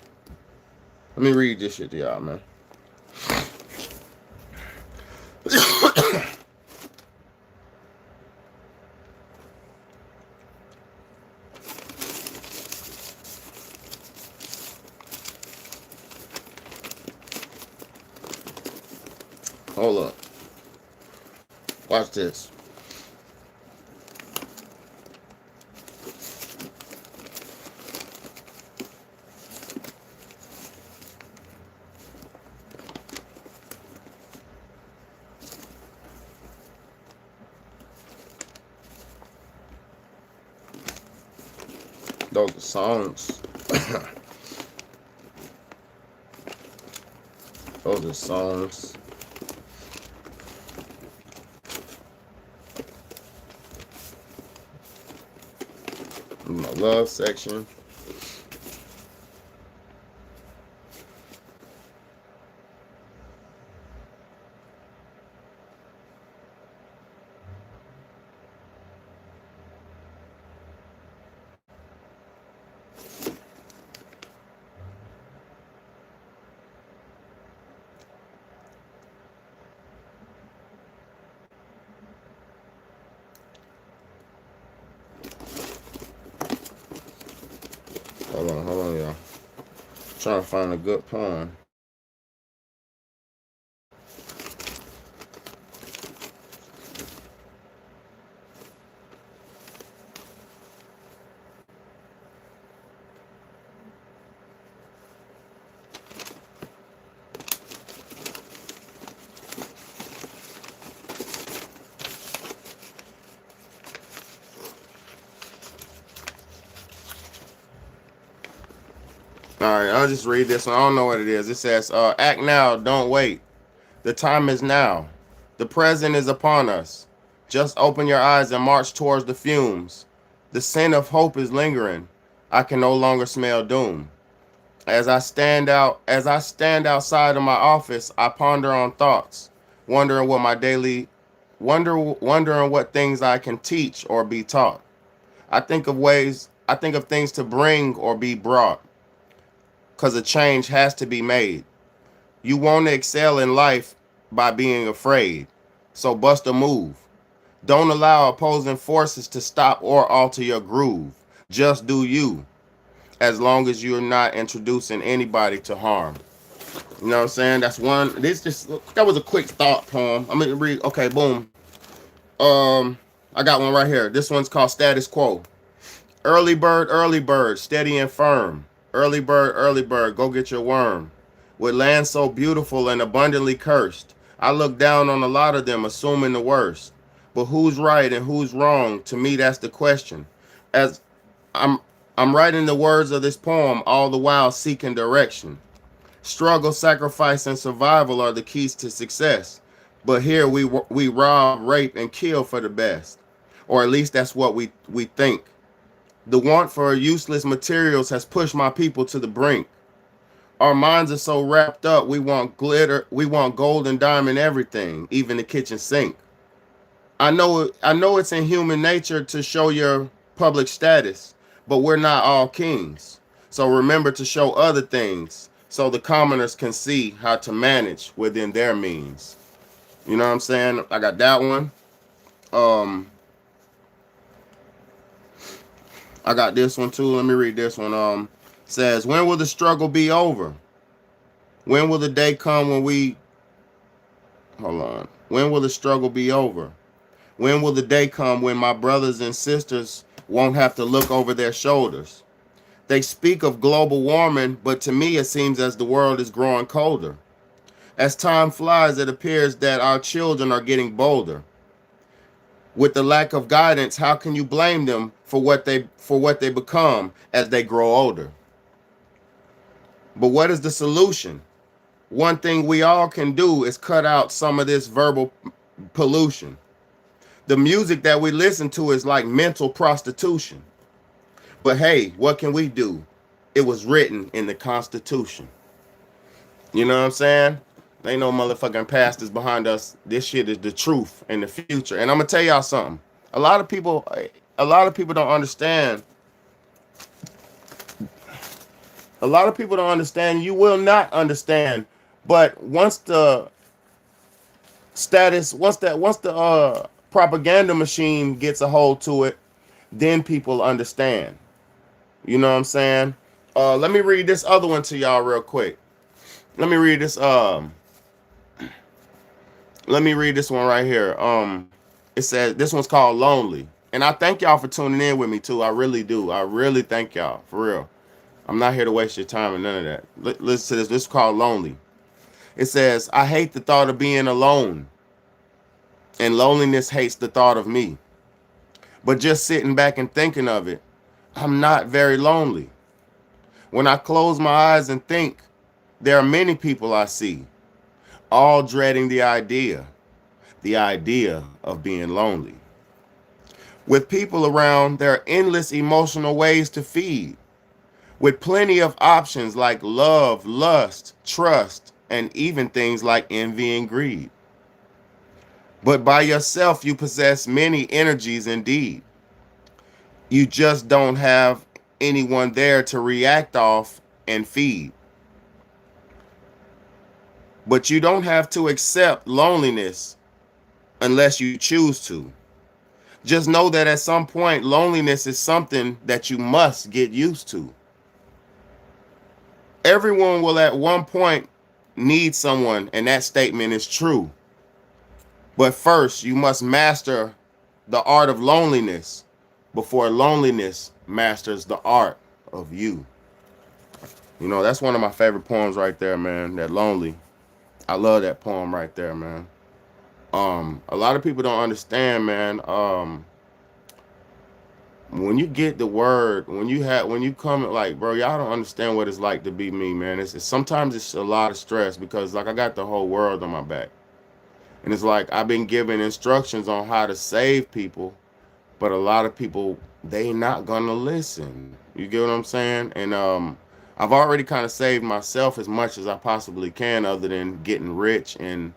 Let me read this shit to y'all, man. Hold up. Watch this. Those are songs. Those are songs. My love section. Hold on, y'all. Trying to find a good poem. All right, I'll just read this one. I don't know what it is. It says, act now, don't wait. The time is now. The present is upon us. Just open your eyes and march towards the fumes. The scent of hope is lingering. I can no longer smell doom. As I stand outside of my office, I ponder on thoughts, wondering what my daily wondering what things I can teach or be taught. I think of things to bring or be brought, cause a change has to be made. You won't excel in life by being afraid. So bust a move. Don't allow opposing forces to stop or alter your groove. Just do you, as long as you're not introducing anybody to harm. You know what I'm saying? That's one. That was a quick thought poem. I'm gonna read. Okay, boom. I got one right here. This one's called Status Quo. Early bird, steady and firm. Early bird, go get your worm. With land so beautiful and abundantly cursed, I look down on a lot of them, assuming the worst. But who's right and who's wrong? To me, that's the question. As I'm, I'm writing the words of this poem, all the while seeking direction. Struggle, sacrifice, and survival are the keys to success. But here we rob, rape, and kill for the best, or at least that's what we think. The want for useless materials has pushed my people to the brink. Our minds are so wrapped up, we want glitter, we want gold and diamond everything, even the kitchen sink. I know it's in human nature to show your public status, but we're not all kings. So remember to show other things so the commoners can see how to manage within their means. You know what I'm saying? I got that one. Um I got this one too. Let me read this one. Says, when will the struggle be over? When will the day come when we hold on? When will the struggle be over? When will the day come when my brothers and sisters won't have to look over their shoulders? They speak of global warming, but to me it seems as the world is growing colder. As time flies, it appears that our children are getting bolder. With the lack of guidance, how can you blame them for what they become as they grow older? But what is the solution? One thing we all can do is cut out some of this verbal pollution. The music that we listen to is like mental prostitution. But hey, what can we do? It was written in the Constitution. You know what I'm saying? Ain't no motherfucking pastors behind us. This shit is the truth and the future. And I'm gonna tell y'all something. A lot of people, a lot of people don't understand. A lot of people don't understand. You will not understand. But once the propaganda machine gets a hold to it, then people understand. You know what I'm saying? Let me read this other one to y'all real quick. Let me read this. Let me read this one right here. It says this one's called Lonely, and I thank y'all for tuning in with me too. I really do. I really thank y'all for real. I'm not here to waste your time and none of that. Listen to this. This is called Lonely. It says, I hate the thought of being alone, and loneliness hates the thought of me. But just sitting back and thinking of it, I'm not very lonely. When I close my eyes and think, there are many people I see, all dreading the idea of being lonely. With people around, there are endless emotional ways to feed, with plenty of options like love, lust, trust, and even things like envy and greed. But by yourself, you possess many energies indeed. You just don't have anyone there to react off and feed. But you don't have to accept loneliness unless you choose to. Just know that at some point, loneliness is something that you must get used to. Everyone will at one point need someone, and that statement is true. But first, you must master the art of loneliness before loneliness masters the art of you. You know, that's one of my favorite poems right there, man. That Lonely. I love that poem right there, man. A lot of people don't understand, man. When you get the word, when you come, like, bro, y'all don't understand what it's like to be me, man. It's sometimes it's a lot of stress because like I got the whole world on my back. And it's like I've been given instructions on how to save people, but a lot of people, they not gonna listen. You get what I'm saying? And I've already kind of saved myself as much as I possibly can, other than getting rich and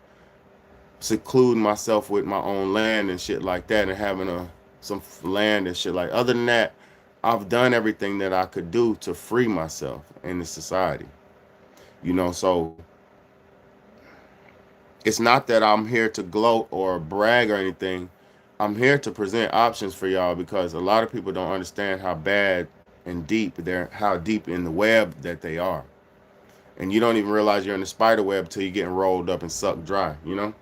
secluding myself with my own land and shit like that, and having some land and shit like. Other than that, I've done everything that I could do to free myself in the society. You know, so it's not that I'm here to gloat or brag or anything. I'm here to present options for y'all because a lot of people don't understand how bad and how deep in the web that they are. And you don't even realize you're in the spider web till you're getting rolled up and sucked dry, you know?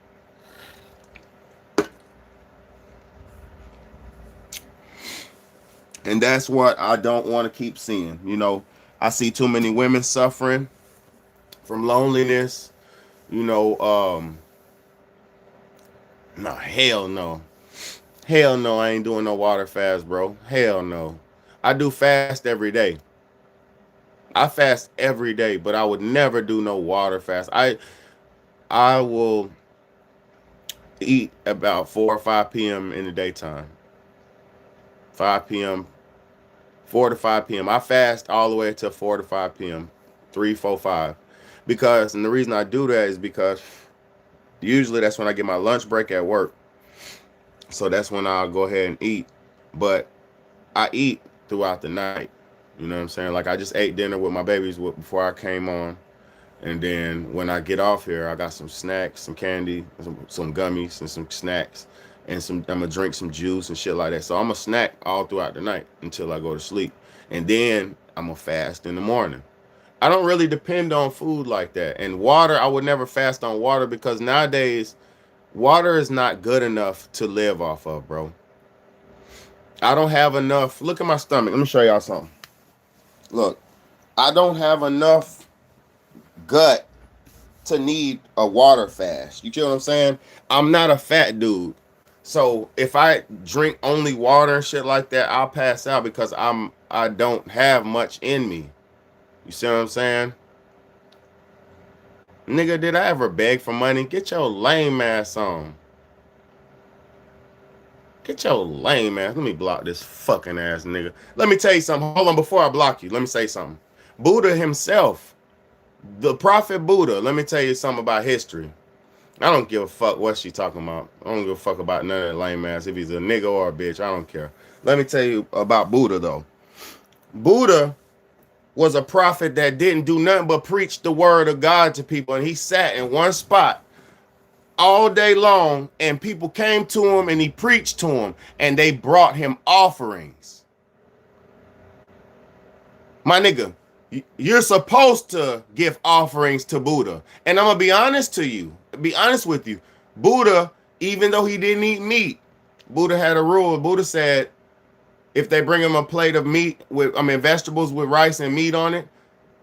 And that's what I don't want to keep seeing. You know, I see too many women suffering from loneliness. You know, no, hell no. Hell no, I ain't doing no water fast, bro. Hell no. I do fast every day. I fast every day, but I would never do no water fast. I will eat about 4 or 5 p.m. in the daytime. 5 p.m., 4 to 5 p.m. I fast all the way till 4 to 5 p.m. 3, 4, 5. Because, and the reason I do that is because usually that's when I get my lunch break at work. So that's when I'll go ahead and eat. But I eat throughout the night. You know what I'm saying? Like I just ate dinner with my babies before I came on. And then when I get off here, I got some snacks, some candy, some gummies, and some snacks. and I'm gonna drink some juice and shit like that. So I'm gonna snack all throughout the night until I go to sleep, and then I'm gonna fast in the morning. I don't really depend on food like that. And water, I would never fast on water because nowadays water is not good enough to live off of, bro. I don't have enough. Look at my stomach. Let me show y'all something. Look, I don't have enough gut to need a water fast. You get what I'm saying? I'm not a fat dude. So if I drink only water and shit like that, I'll pass out because I don't have much in me. You see what I'm saying? Nigga, did I ever beg for money? Get your lame ass on. Get your lame ass. Let me block this fucking ass nigga. Let me tell you something. Hold on, before I block you, let me say something. Buddha himself, the prophet Buddha, let me tell you something about history. I don't give a fuck what she talking about. I don't give a fuck about none of that lame ass. If he's a nigga or a bitch, I don't care. Let me tell you about Buddha though. Buddha was a prophet that didn't do nothing but preach the word of God to people, and he sat in one spot all day long, and people came to him and he preached to them, and they brought him offerings. My nigga, you're supposed to give offerings to Buddha. And I'm gonna be honest with you. Buddha, even though he didn't eat meat, Buddha had a rule. Buddha said if they bring him a plate of meat with, vegetables with rice and meat on it,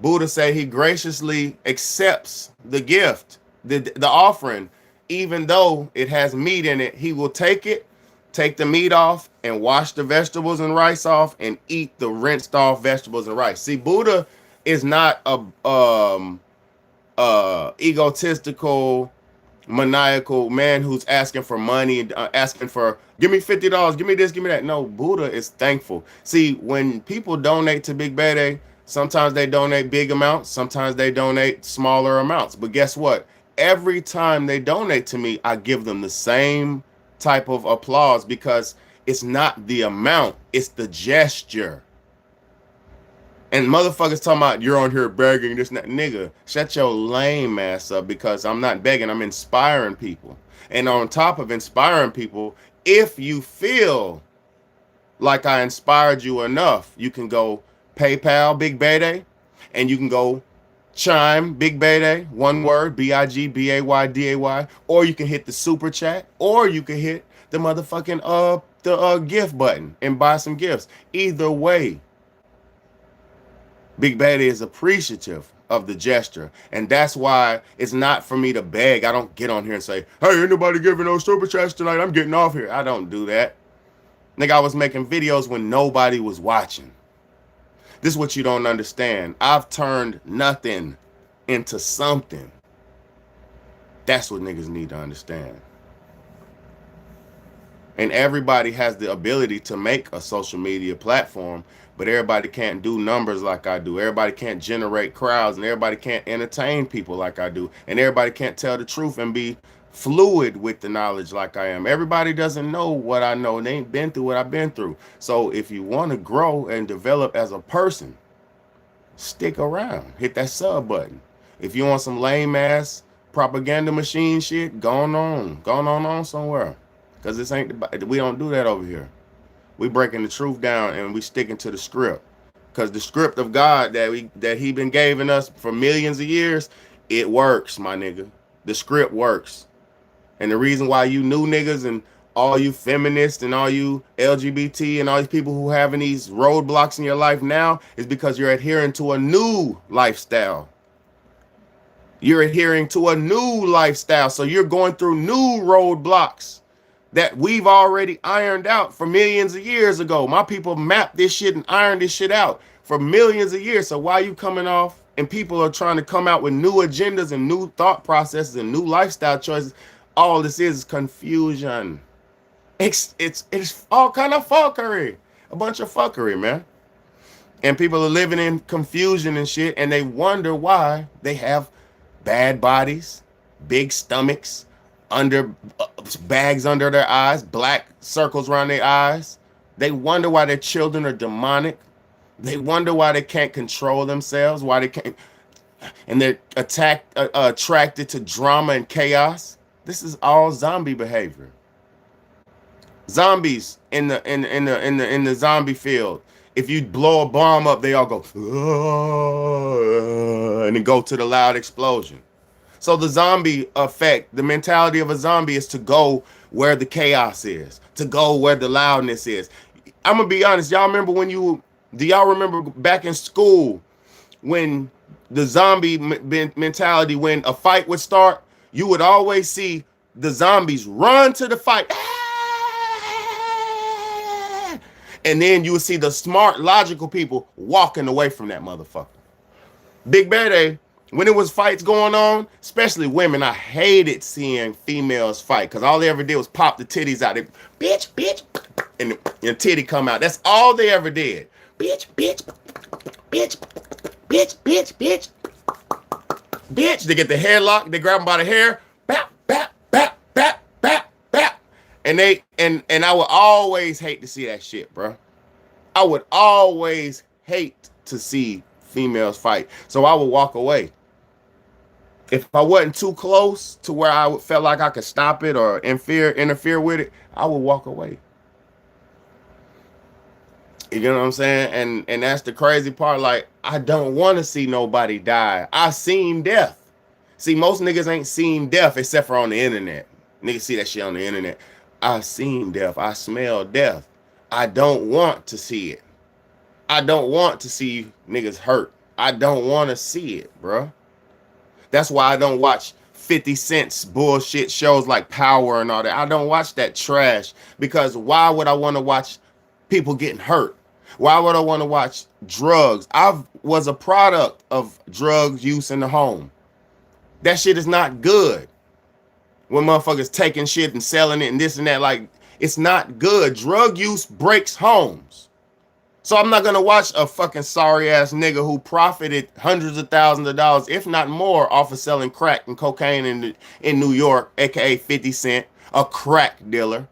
Buddha said he graciously accepts the gift, the offering, even though it has meat in it. He will take it, take the meat off, and wash the vegetables and rice off, and eat the rinsed off vegetables and rice. See, Buddha is not a egotistical, maniacal man who's asking for money and asking for, give me $50, give me this, give me that. No, Buddha is thankful. See, when people donate to Big BAYDAY, sometimes they donate big amounts, sometimes they donate smaller amounts. But guess what? Every time they donate to me, I give them the same type of applause because it's not the amount, it's the gesture. And motherfuckers talking about you're on here begging this and that. Nigga, shut your lame ass up because I'm not begging. I'm inspiring people. And on top of inspiring people, if you feel like I inspired you enough, you can go PayPal Big BAYDAY, and you can go Chime Big BAYDAY, one word, BIGBAYDAY, or you can hit the super chat, or you can hit the motherfucking gift button and buy some gifts. Either way, Big BAYDAY is appreciative of the gesture. And that's why it's not for me to beg. I don't get on here and say, hey, ain't nobody giving no super chats tonight. I'm getting off here. I don't do that. Nigga, I was making videos when nobody was watching. This is what you don't understand. I've turned nothing into something. That's what niggas need to understand. And everybody has the ability to make a social media platform, but everybody can't do numbers like I do. Everybody can't generate crowds, and everybody can't entertain people like I do. And everybody can't tell the truth and be fluid with the knowledge like I am. Everybody doesn't know what I know. They ain't been through what I've been through. So if you want to grow and develop as a person, stick around. Hit that sub button. If you want some lame ass propaganda machine shit, go on somewhere. Because this ain't, we don't do that over here. We breaking the truth down and we sticking to the script. Because the script of God that he been giving us for millions of years, it works, my nigga. The script works. And the reason why you new niggas and all you feminists and all you LGBT and all these people who having these roadblocks in your life now is because you're adhering to a new lifestyle. You're adhering to a new lifestyle. So you're going through new roadblocks that we've already ironed out for millions of years ago. My people mapped this shit and ironed this shit out for millions of years. So why you coming off and people are trying to come out with new agendas and new thought processes and new lifestyle choices? All this is confusion. It's all kind of fuckery. A bunch of fuckery, man. And people are living in confusion and shit, and they wonder why they have bad bodies, big stomachs, under bags under their eyes, black circles around their eyes. They wonder why their children are demonic. They wonder why they can't control themselves, why they can't, and they're attracted to drama and chaos. This is all zombie behavior. Zombies in the zombie field. If you blow a bomb up, they all go and then go to the loud explosion. So the zombie effect, the mentality of a zombie is to go where the chaos is, to go where the loudness is. I'm gonna be honest, y'all remember do y'all remember back in school when the zombie mentality, when a fight would start, you would always see the zombies run to the fight. And then you would see the smart, logical people walking away from that motherfucker. Big BAYDAY, when it was fights going on, especially women, I hated seeing females fight because all they ever did was pop the titties out. They, bitch, bitch, and the titty come out. That's all they ever did. Bitch, bitch, bitch, bitch, bitch, bitch, bitch. They get the headlock. They grab them by the hair. Bap, bap, bap, bap, bap, bap. And I would always hate to see that shit, bro. I would always hate to see females fight. So I would walk away. If I wasn't too close to where I felt like I could stop it or interfere with it, I would walk away. You know what I'm saying? And that's the crazy part. Like, I don't want to see nobody die. I seen death. See, most niggas ain't seen death except for on the internet. Niggas see that shit on the internet. I seen death. I smell death. I don't want to see it. I don't want to see niggas hurt. I don't want to see it, bro. That's why I don't watch 50 Cent's bullshit shows like Power and all that. I don't watch that trash because why would I want to watch people getting hurt? Why would I want to watch drugs? I was a product of drug use in the home. That shit is not good. When motherfuckers taking shit and selling it and this and that, like, it's not good. Drug use breaks homes. So I'm not gonna watch a fucking sorry ass nigga who profited hundreds of thousands of dollars, if not more, off of selling crack and cocaine in New York, aka 50 Cent, a crack dealer.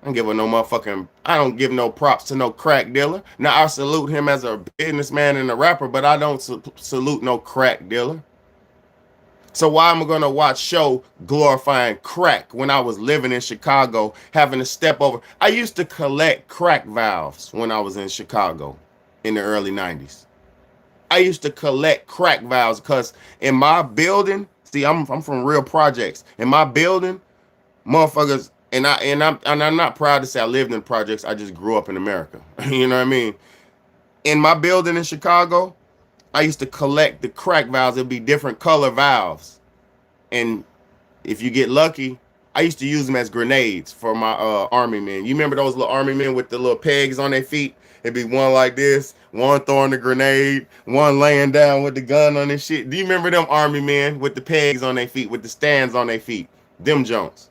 I don't give no props to no crack dealer. Now I salute him as a businessman and a rapper, but I don't salute no crack dealer. So why am I gonna watch show glorifying crack when I was living in Chicago, having to step over? I used to collect crack valves when I was in Chicago in the early 90s. I used to collect crack valves because in my building, see, I'm from real projects. In my building, motherfuckers, and I'm not proud to say I lived in projects. I just grew up in America. You know what I mean? In my building in Chicago, I used to collect the crack valves. It'd be different color valves. And if you get lucky, I used to use them as grenades for my army men. You remember those little army men with the little pegs on their feet? It'd be one like this, one throwing the grenade, one laying down with the gun on their shit. Do you remember them army men with the pegs on their feet, with the stands on their feet? Them Jones.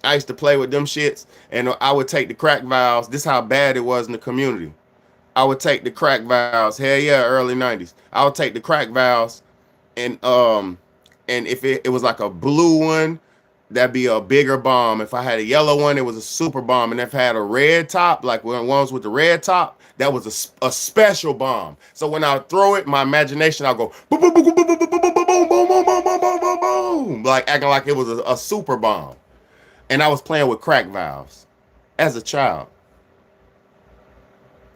I used to play with them shits, and I would take the crack valves. This is how bad it was in the community. I would take the crack valves. Hell yeah, early 90s. I would take the crack valves and if it was like a blue one, that'd be a bigger bomb. If I had a yellow one, it was a super bomb. And if I had a red top, like ones with the red top, that was a special bomb. So when I throw it, my imagination, I'll go boom, boom, boom, boom, boom, boom, boom, boom, boom, boom, boom, boom, boom, boom, boom, like acting like it was a super bomb. And I was playing with crack valves as a child.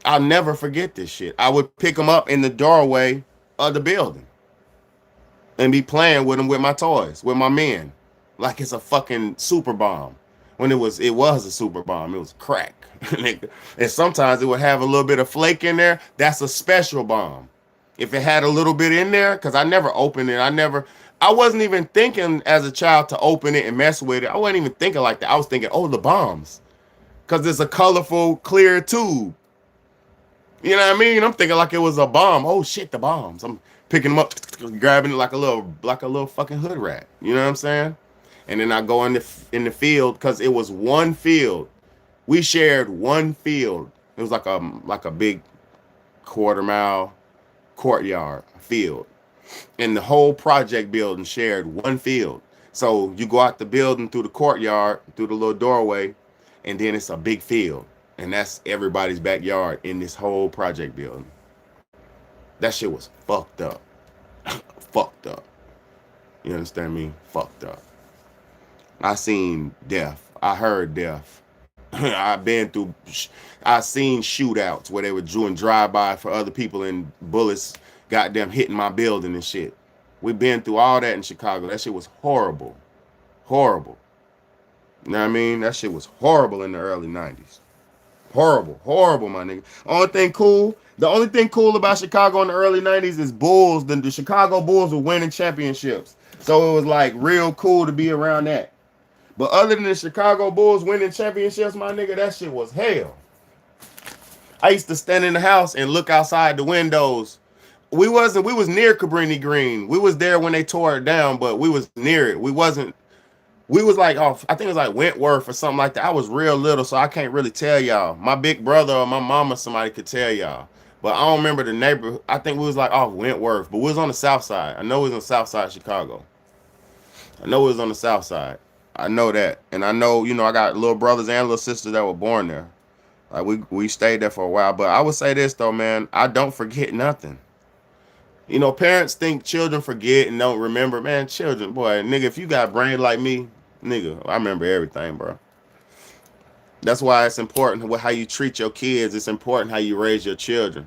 I'll never forget this shit. I would pick them up in the doorway of the building and be playing with them with my toys, with my men, like it's a fucking super bomb. When it was a super bomb. It was crack. And sometimes it would have a little bit of flake in there. That's a special bomb. If it had a little bit in there, because I never opened it. I wasn't even thinking as a child to open it and mess with it. I wasn't even thinking like that. I was thinking, oh, the bombs. Because it's a colorful, clear tube. You know what I mean? I'm thinking like it was a bomb. Oh shit, the bombs. I'm picking them up, grabbing it like a little fucking hood rat. You know what I'm saying? And then I go in the field because it was one field. We shared one field. It was like a big quarter-mile courtyard field. And the whole project building shared one field. So you go out the building through the courtyard, through the little doorway, and then it's a big field. And that's everybody's backyard in this whole project building. That shit was fucked up. Fucked up. You understand me? Fucked up. I seen death. I heard death. I've been through, I seen shootouts where they were doing drive-by for other people and bullets goddamn hitting my building and shit. We've been through all that in Chicago. That shit was horrible. Horrible. You know what I mean? That shit was horrible in the early 90s. Horrible. Horrible, my nigga. The only thing cool about Chicago in the early 90s is Bulls. The Chicago Bulls were winning championships. So it was like real cool to be around that. But other than the Chicago Bulls winning championships, my nigga, that shit was hell. I used to stand in the house and look outside the windows. We was near Cabrini Green. We was there when they tore it down, but we was near it. We was like off, I think it was like Wentworth or something like that. I was real little, so I can't really tell y'all. My big brother or my mama, somebody could tell y'all. But I don't remember the neighborhood. I think we was like off Wentworth, but we was on the south side. I know we was on the south side of Chicago. I know it was on the south side. I know that. And I know, I got little brothers and little sisters that were born there. Like we stayed there for a while. But I would say this though, man, I don't forget nothing. Parents think children forget and don't remember. Man, children, boy, nigga, if you got brain like me, nigga, I remember everything, bro. That's why it's important how you treat your kids. It's important how you raise your children.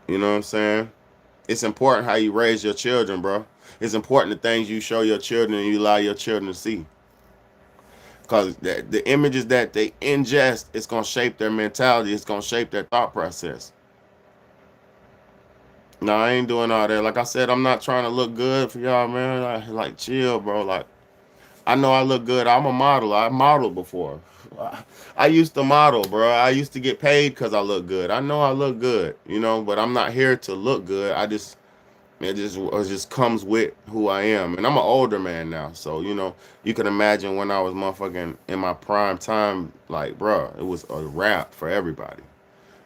You know what I'm saying? It's important how you raise your children, bro. It's important the things you show your children and you allow your children to see. Because the images that they ingest, it's going to shape their mentality. It's going to shape their thought process. No, I ain't doing all that. Like I said, I'm not trying to look good for y'all, man. Like chill, bro. Like, I know I look good. I'm a model. I modeled before. I used to model, bro. I used to get paid because I look good. I know I look good, but I'm not here to look good. It just comes with who I am. And I'm an older man now. So, you can imagine when I was motherfucking in my prime time, like, bro, it was a wrap for everybody.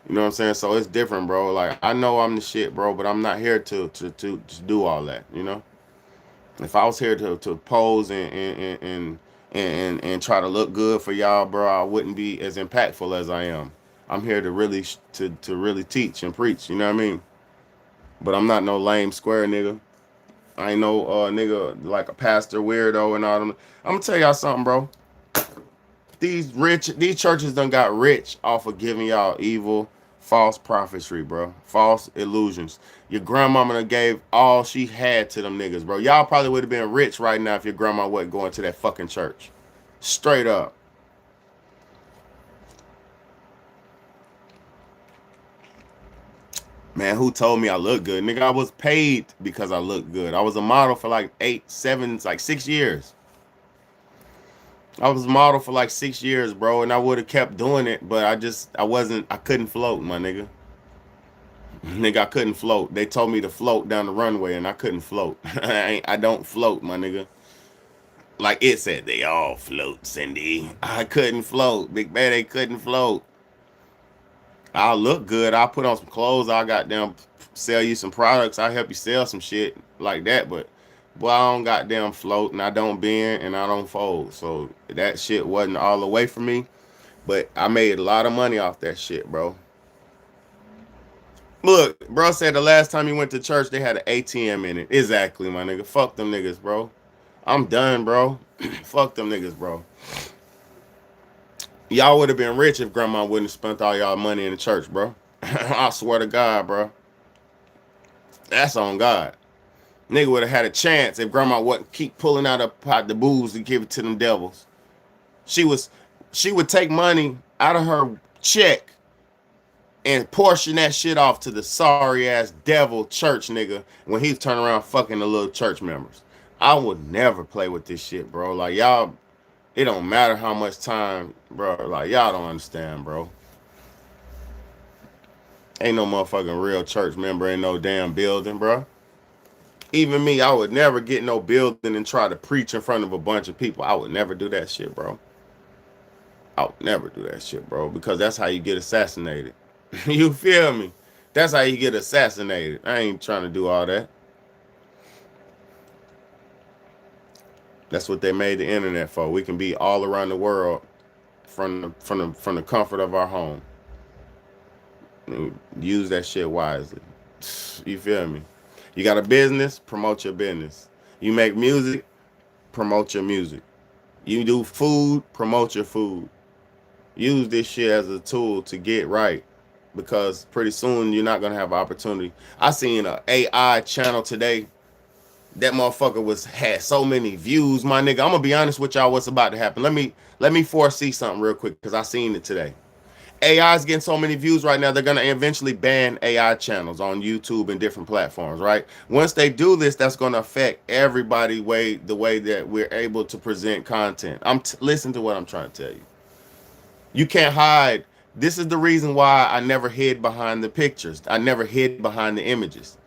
You know what I'm saying? So it's different, bro. Like, I know I'm the shit, bro, but I'm not here to do all that, If I was here to pose and try to look good for y'all, bro, I wouldn't be as impactful as I am. I'm here to really to really teach and preach, you know what I mean? But I'm not no lame square nigga. I ain't no nigga like a pastor weirdo and all them. I'm gonna tell y'all something, bro. These churches done got rich off of giving y'all evil, false prophecy, bro. False illusions. Your grandmama done gave all she had to them niggas, bro. Y'all probably would have been rich right now if your grandma wasn't going to that fucking church. Straight up. Man, who told me I look good? Nigga, I was paid because I look good. I was a model for like 6 years. I was a model for like 6 years, bro, and I would have kept doing it, but I couldn't float, my nigga. Nigga, I couldn't float. They told me to float down the runway, and I couldn't float. I don't float, my nigga. Like it said, they all float, Cindy. I couldn't float. Big Bayday couldn't float. I'll look good. I'll put on some clothes. I'll goddamn sell you some products. I'll help you sell some shit like that, but boy, I don't goddamn float, and I don't bend, and I don't fold. So that shit wasn't all the way for me, but I made a lot of money off that shit, bro. Look, bro said the last time he went to church, they had an ATM in it. Exactly, my nigga. Fuck them niggas, bro. I'm done, bro. Fuck them niggas, bro. Y'all would have been rich if grandma wouldn't have spent all y'all money in the church, bro. I swear to God, bro. That's on God. Nigga would have had a chance if grandma wouldn't keep pulling out a pot the booze to give it to them devils. She would take money out of her check and portion that shit off to the sorry ass devil church nigga when he's turning around fucking the little church members. I would never play with this shit, bro. Like y'all, it don't matter how much time, bro. Like y'all don't understand, bro. Ain't no motherfucking real church member in no damn building, bro. Even me, I would never get no building and try to preach in front of a bunch of people. I would never do that shit, bro. I would never do that shit, bro, because that's how you get assassinated. You feel me? That's how you get assassinated. I ain't trying to do all that. That's what they made the internet for. We can be all around the world from the comfort of our home. Use that shit wisely. You feel me? You got a business, promote your business. You make music, promote your music. You do food, promote your food. Use this shit as a tool to get right, because pretty soon you're not gonna have opportunity. I seen a AI channel today. That motherfucker had so many views, my nigga. I'm gonna be honest with y'all. What's about to happen? Let me foresee something real quick because I seen it today. AI is getting so many views right now. They're gonna eventually ban AI channels on YouTube and different platforms, right? Once they do this, that's gonna affect everybody the way that we're able to present content. Listen to what I'm trying to tell you. You can't hide. This is the reason why I never hid behind the pictures. I never hid behind the images.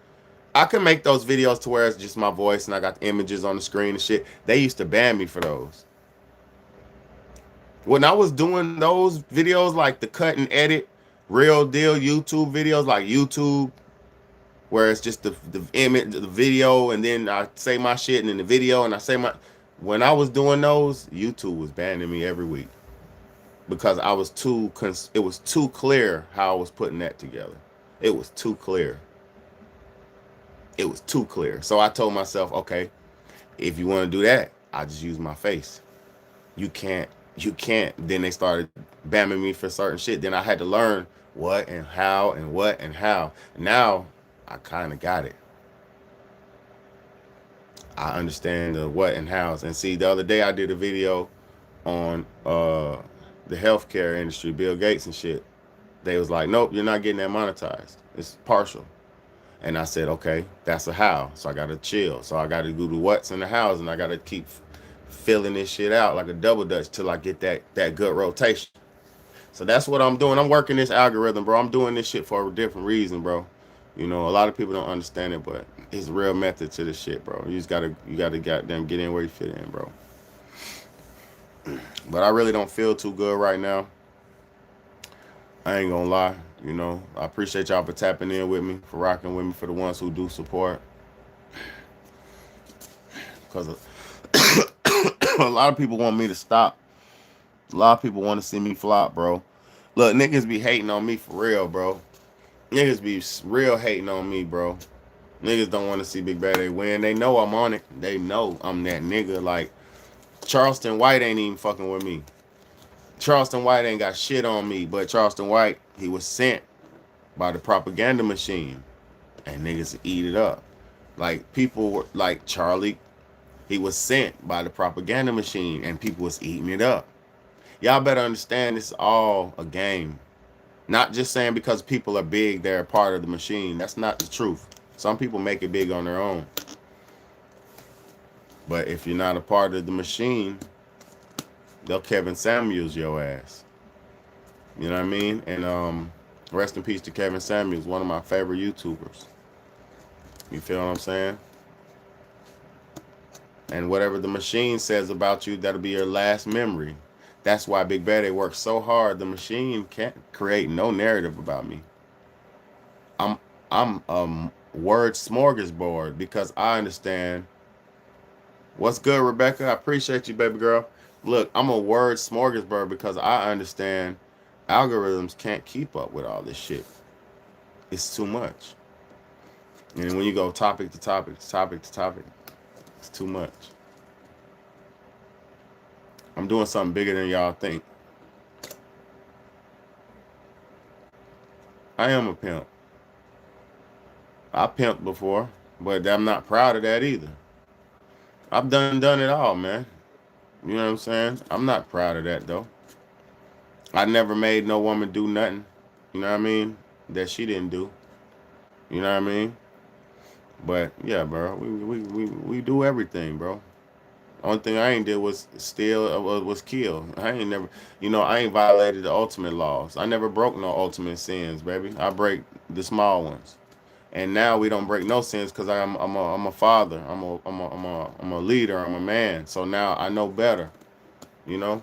I can make those videos to where it's just my voice and I got the images on the screen and shit. They used to ban me for those. When I was doing those videos, like the cut and edit, real deal YouTube videos, like YouTube, where it's just the image, the video, and then I say my shit and then the video and I say my. When I was doing those, YouTube was banning me every week because I was it was too clear how I was putting that together. It was too clear. It was too clear. So I told myself, okay, if you want to do that, I just use my face. You can't. Then they started bamming me for certain shit. Then I had to learn what and how and what and how. Now I kind of got it. I understand the what and hows. And see, the other day I did a video on the healthcare industry, Bill Gates and shit. They was like, nope, you're not getting that monetized. It's partial. And I said, okay, that's a how. So I got to chill. So I got to do the what's and the hows, and I got to keep filling this shit out like a double dutch till I get that good rotation. So that's what I'm doing. I'm working this algorithm, bro. I'm doing this shit for a different reason, bro. You know, a lot of people don't understand it, but it's real method to this shit, bro. You gotta goddamn get in where you fit in, bro. But I really don't feel too good right now. I ain't gonna lie. You know, I appreciate y'all for tapping in with me, for rocking with me, for the ones who do support. Because a lot of people want me to stop. A lot of people want to see me flop, bro. Look, niggas be hating on me for real, bro. Niggas be real hating on me, bro. Niggas don't want to see Big BAYDAY win. They know I'm on it. They know I'm that nigga. Like, Charleston White ain't even fucking with me. Charleston White ain't got shit on me, but Charleston White, he was sent by the propaganda machine, and niggas eat it up. Like, people were like Charlie, he was sent by the propaganda machine, and people was eating it up. Y'all better understand this is all a game. Not just saying because people are big, they're a part of the machine. That's not the truth. Some people make it big on their own. But if you're not a part of the machine, they'll Kevin Samuels your ass. You know what I mean? And rest in peace to Kevin Samuels, one of my favorite YouTubers. You feel what I'm saying? And whatever the machine says about you, that'll be your last memory. That's why Big BAYDAY works so hard. The machine can't create no narrative about me. I'm word smorgasbord because I understand. What's good, Rebecca? I appreciate you, baby girl. Look, I'm a word smorgasbord because I understand algorithms can't keep up with all this shit. It's too much. And when you go topic to topic to topic to topic, it's too much. I'm doing something bigger than y'all think. I am a pimp. I pimped before, but I'm not proud of that either. I've done it all, man. You know what I'm saying? I'm not proud of that though. I never made no woman do nothing. You know what I mean? That she didn't do. You know what I mean? But yeah, bro, we do everything, bro. Only thing I ain't did was steal, was kill. I ain't never, I ain't violated the ultimate laws. I never broke no ultimate sins, baby. I break the small ones. And now we don't break no sins because I'm a father. I'm a leader. I'm a man. So now I know better. You know,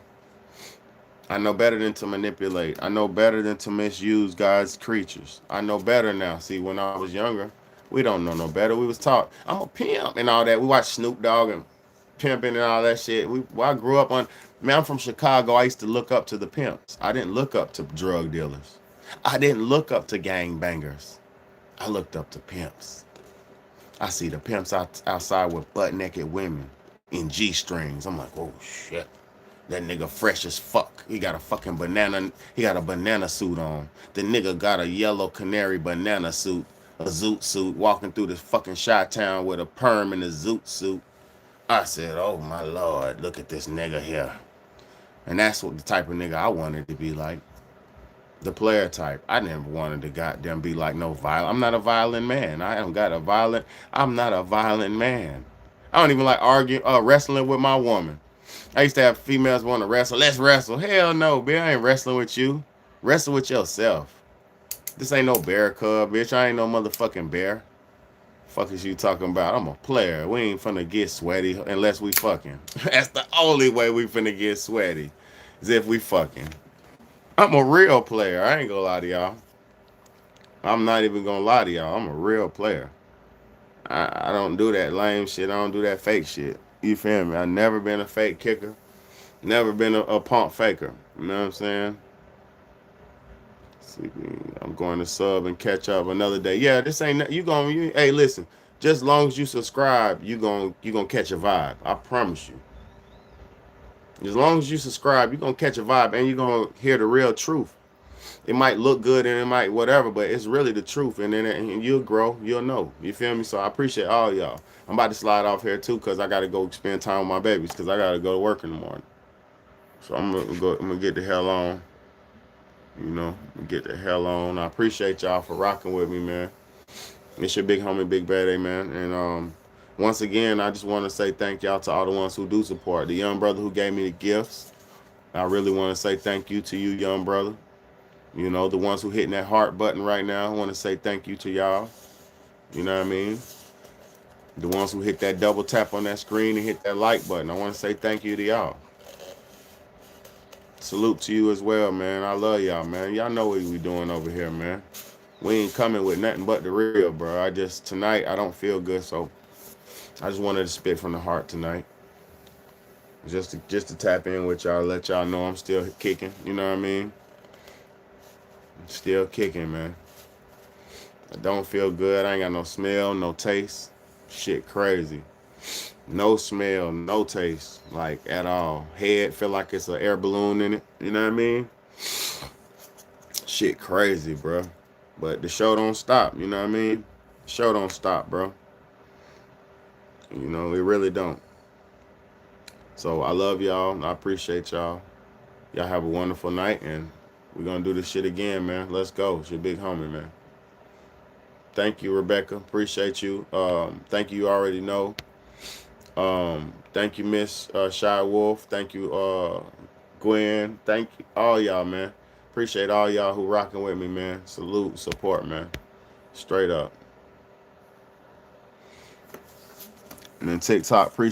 I know better than to manipulate. I know better than to misuse God's creatures. I know better now. See, when I was younger, we don't know no better. We was taught I'm a pimp and all that. We watched Snoop Dogg and pimping and all that shit. I grew up on. Man, I'm from Chicago. I used to look up to the pimps. I didn't look up to drug dealers. I didn't look up to gang bangers. I looked up to pimps. I see the pimps outside with butt naked women in G strings. I'm like, oh shit. That nigga fresh as fuck. He got a fucking banana. He got a banana suit on. The nigga got a yellow canary banana suit, a zoot suit, walking through this fucking Chi-Town with a perm and a zoot suit. I said, oh my lord, look at this nigga here. And that's what the type of nigga I wanted to be like. The player type. I never wanted to goddamn be like no violent. I'm not a violent man. I don't got a violent. I'm not a violent man. I don't even like arguing, wrestling with my woman. I used to have females want to wrestle. Let's wrestle. Hell no, bitch. I ain't wrestling with you. Wrestle with yourself. This ain't no bear cub, bitch. I ain't no motherfucking bear. Fuck is you talking about? I'm a player. We ain't finna get sweaty unless we fucking. That's the only way we finna get sweaty. Is if we fucking. I'm a real player. I ain't gonna lie to y'all. I'm not even gonna lie to y'all. I'm a real player. I don't do that lame shit. I don't do that fake shit. You feel me? I never been a fake kicker. Never been a pump faker. You know what I'm saying? See, I'm going to sub and catch up another day. Yeah, this ain't you. Hey, listen. Just as long as you subscribe, you gonna catch a vibe. I promise you. As long as you subscribe, you're gonna catch a vibe and you're gonna hear the real truth. It might look good and it might whatever, but it's really the truth. And then you'll grow, you'll know. You feel me? So I appreciate all y'all. I'm about to slide off here too because I gotta go spend time with my babies because I gotta go to work in the morning. So I'm gonna get the hell on. You know, get the hell on. I appreciate y'all for rocking with me, man. It's your big homie, Big BAYDAY, man. And once again, I just want to say thank y'all to all the ones who do support. The young brother who gave me the gifts. I really want to say thank you to you, young brother. You know, the ones who hitting that heart button right now, I want to say thank you to y'all. You know what I mean? The ones who hit that double tap on that screen and hit that like button, I want to say thank you to y'all. Salute to you as well, man. I love y'all, man. Y'all know what we doing over here, man. We ain't coming with nothing but the real, bro. Tonight, I don't feel good, so I just wanted to spit from the heart tonight. Just to tap in with y'all, let y'all know I'm still kicking. You know what I mean? Still kicking, man. I don't feel good. I ain't got no smell, no taste. Shit crazy. No smell, no taste, like at all. Head feel like it's an air balloon in it. You know what I mean? Shit crazy, bro. But the show don't stop. You know what I mean? The show don't stop, bro. You know, it really don't. So I love y'all. I appreciate y'all. Y'all have a wonderful night, and we're going to do this shit again, man. Let's go. It's your big homie, man. Thank you, Rebecca. Appreciate you. Thank you already know. Thank you, Miss Shy Wolf. Thank you, Gwen. Thank you, all y'all, man. Appreciate all y'all who rocking with me, man. Salute, support, man. Straight up. And then TikTok, appreciate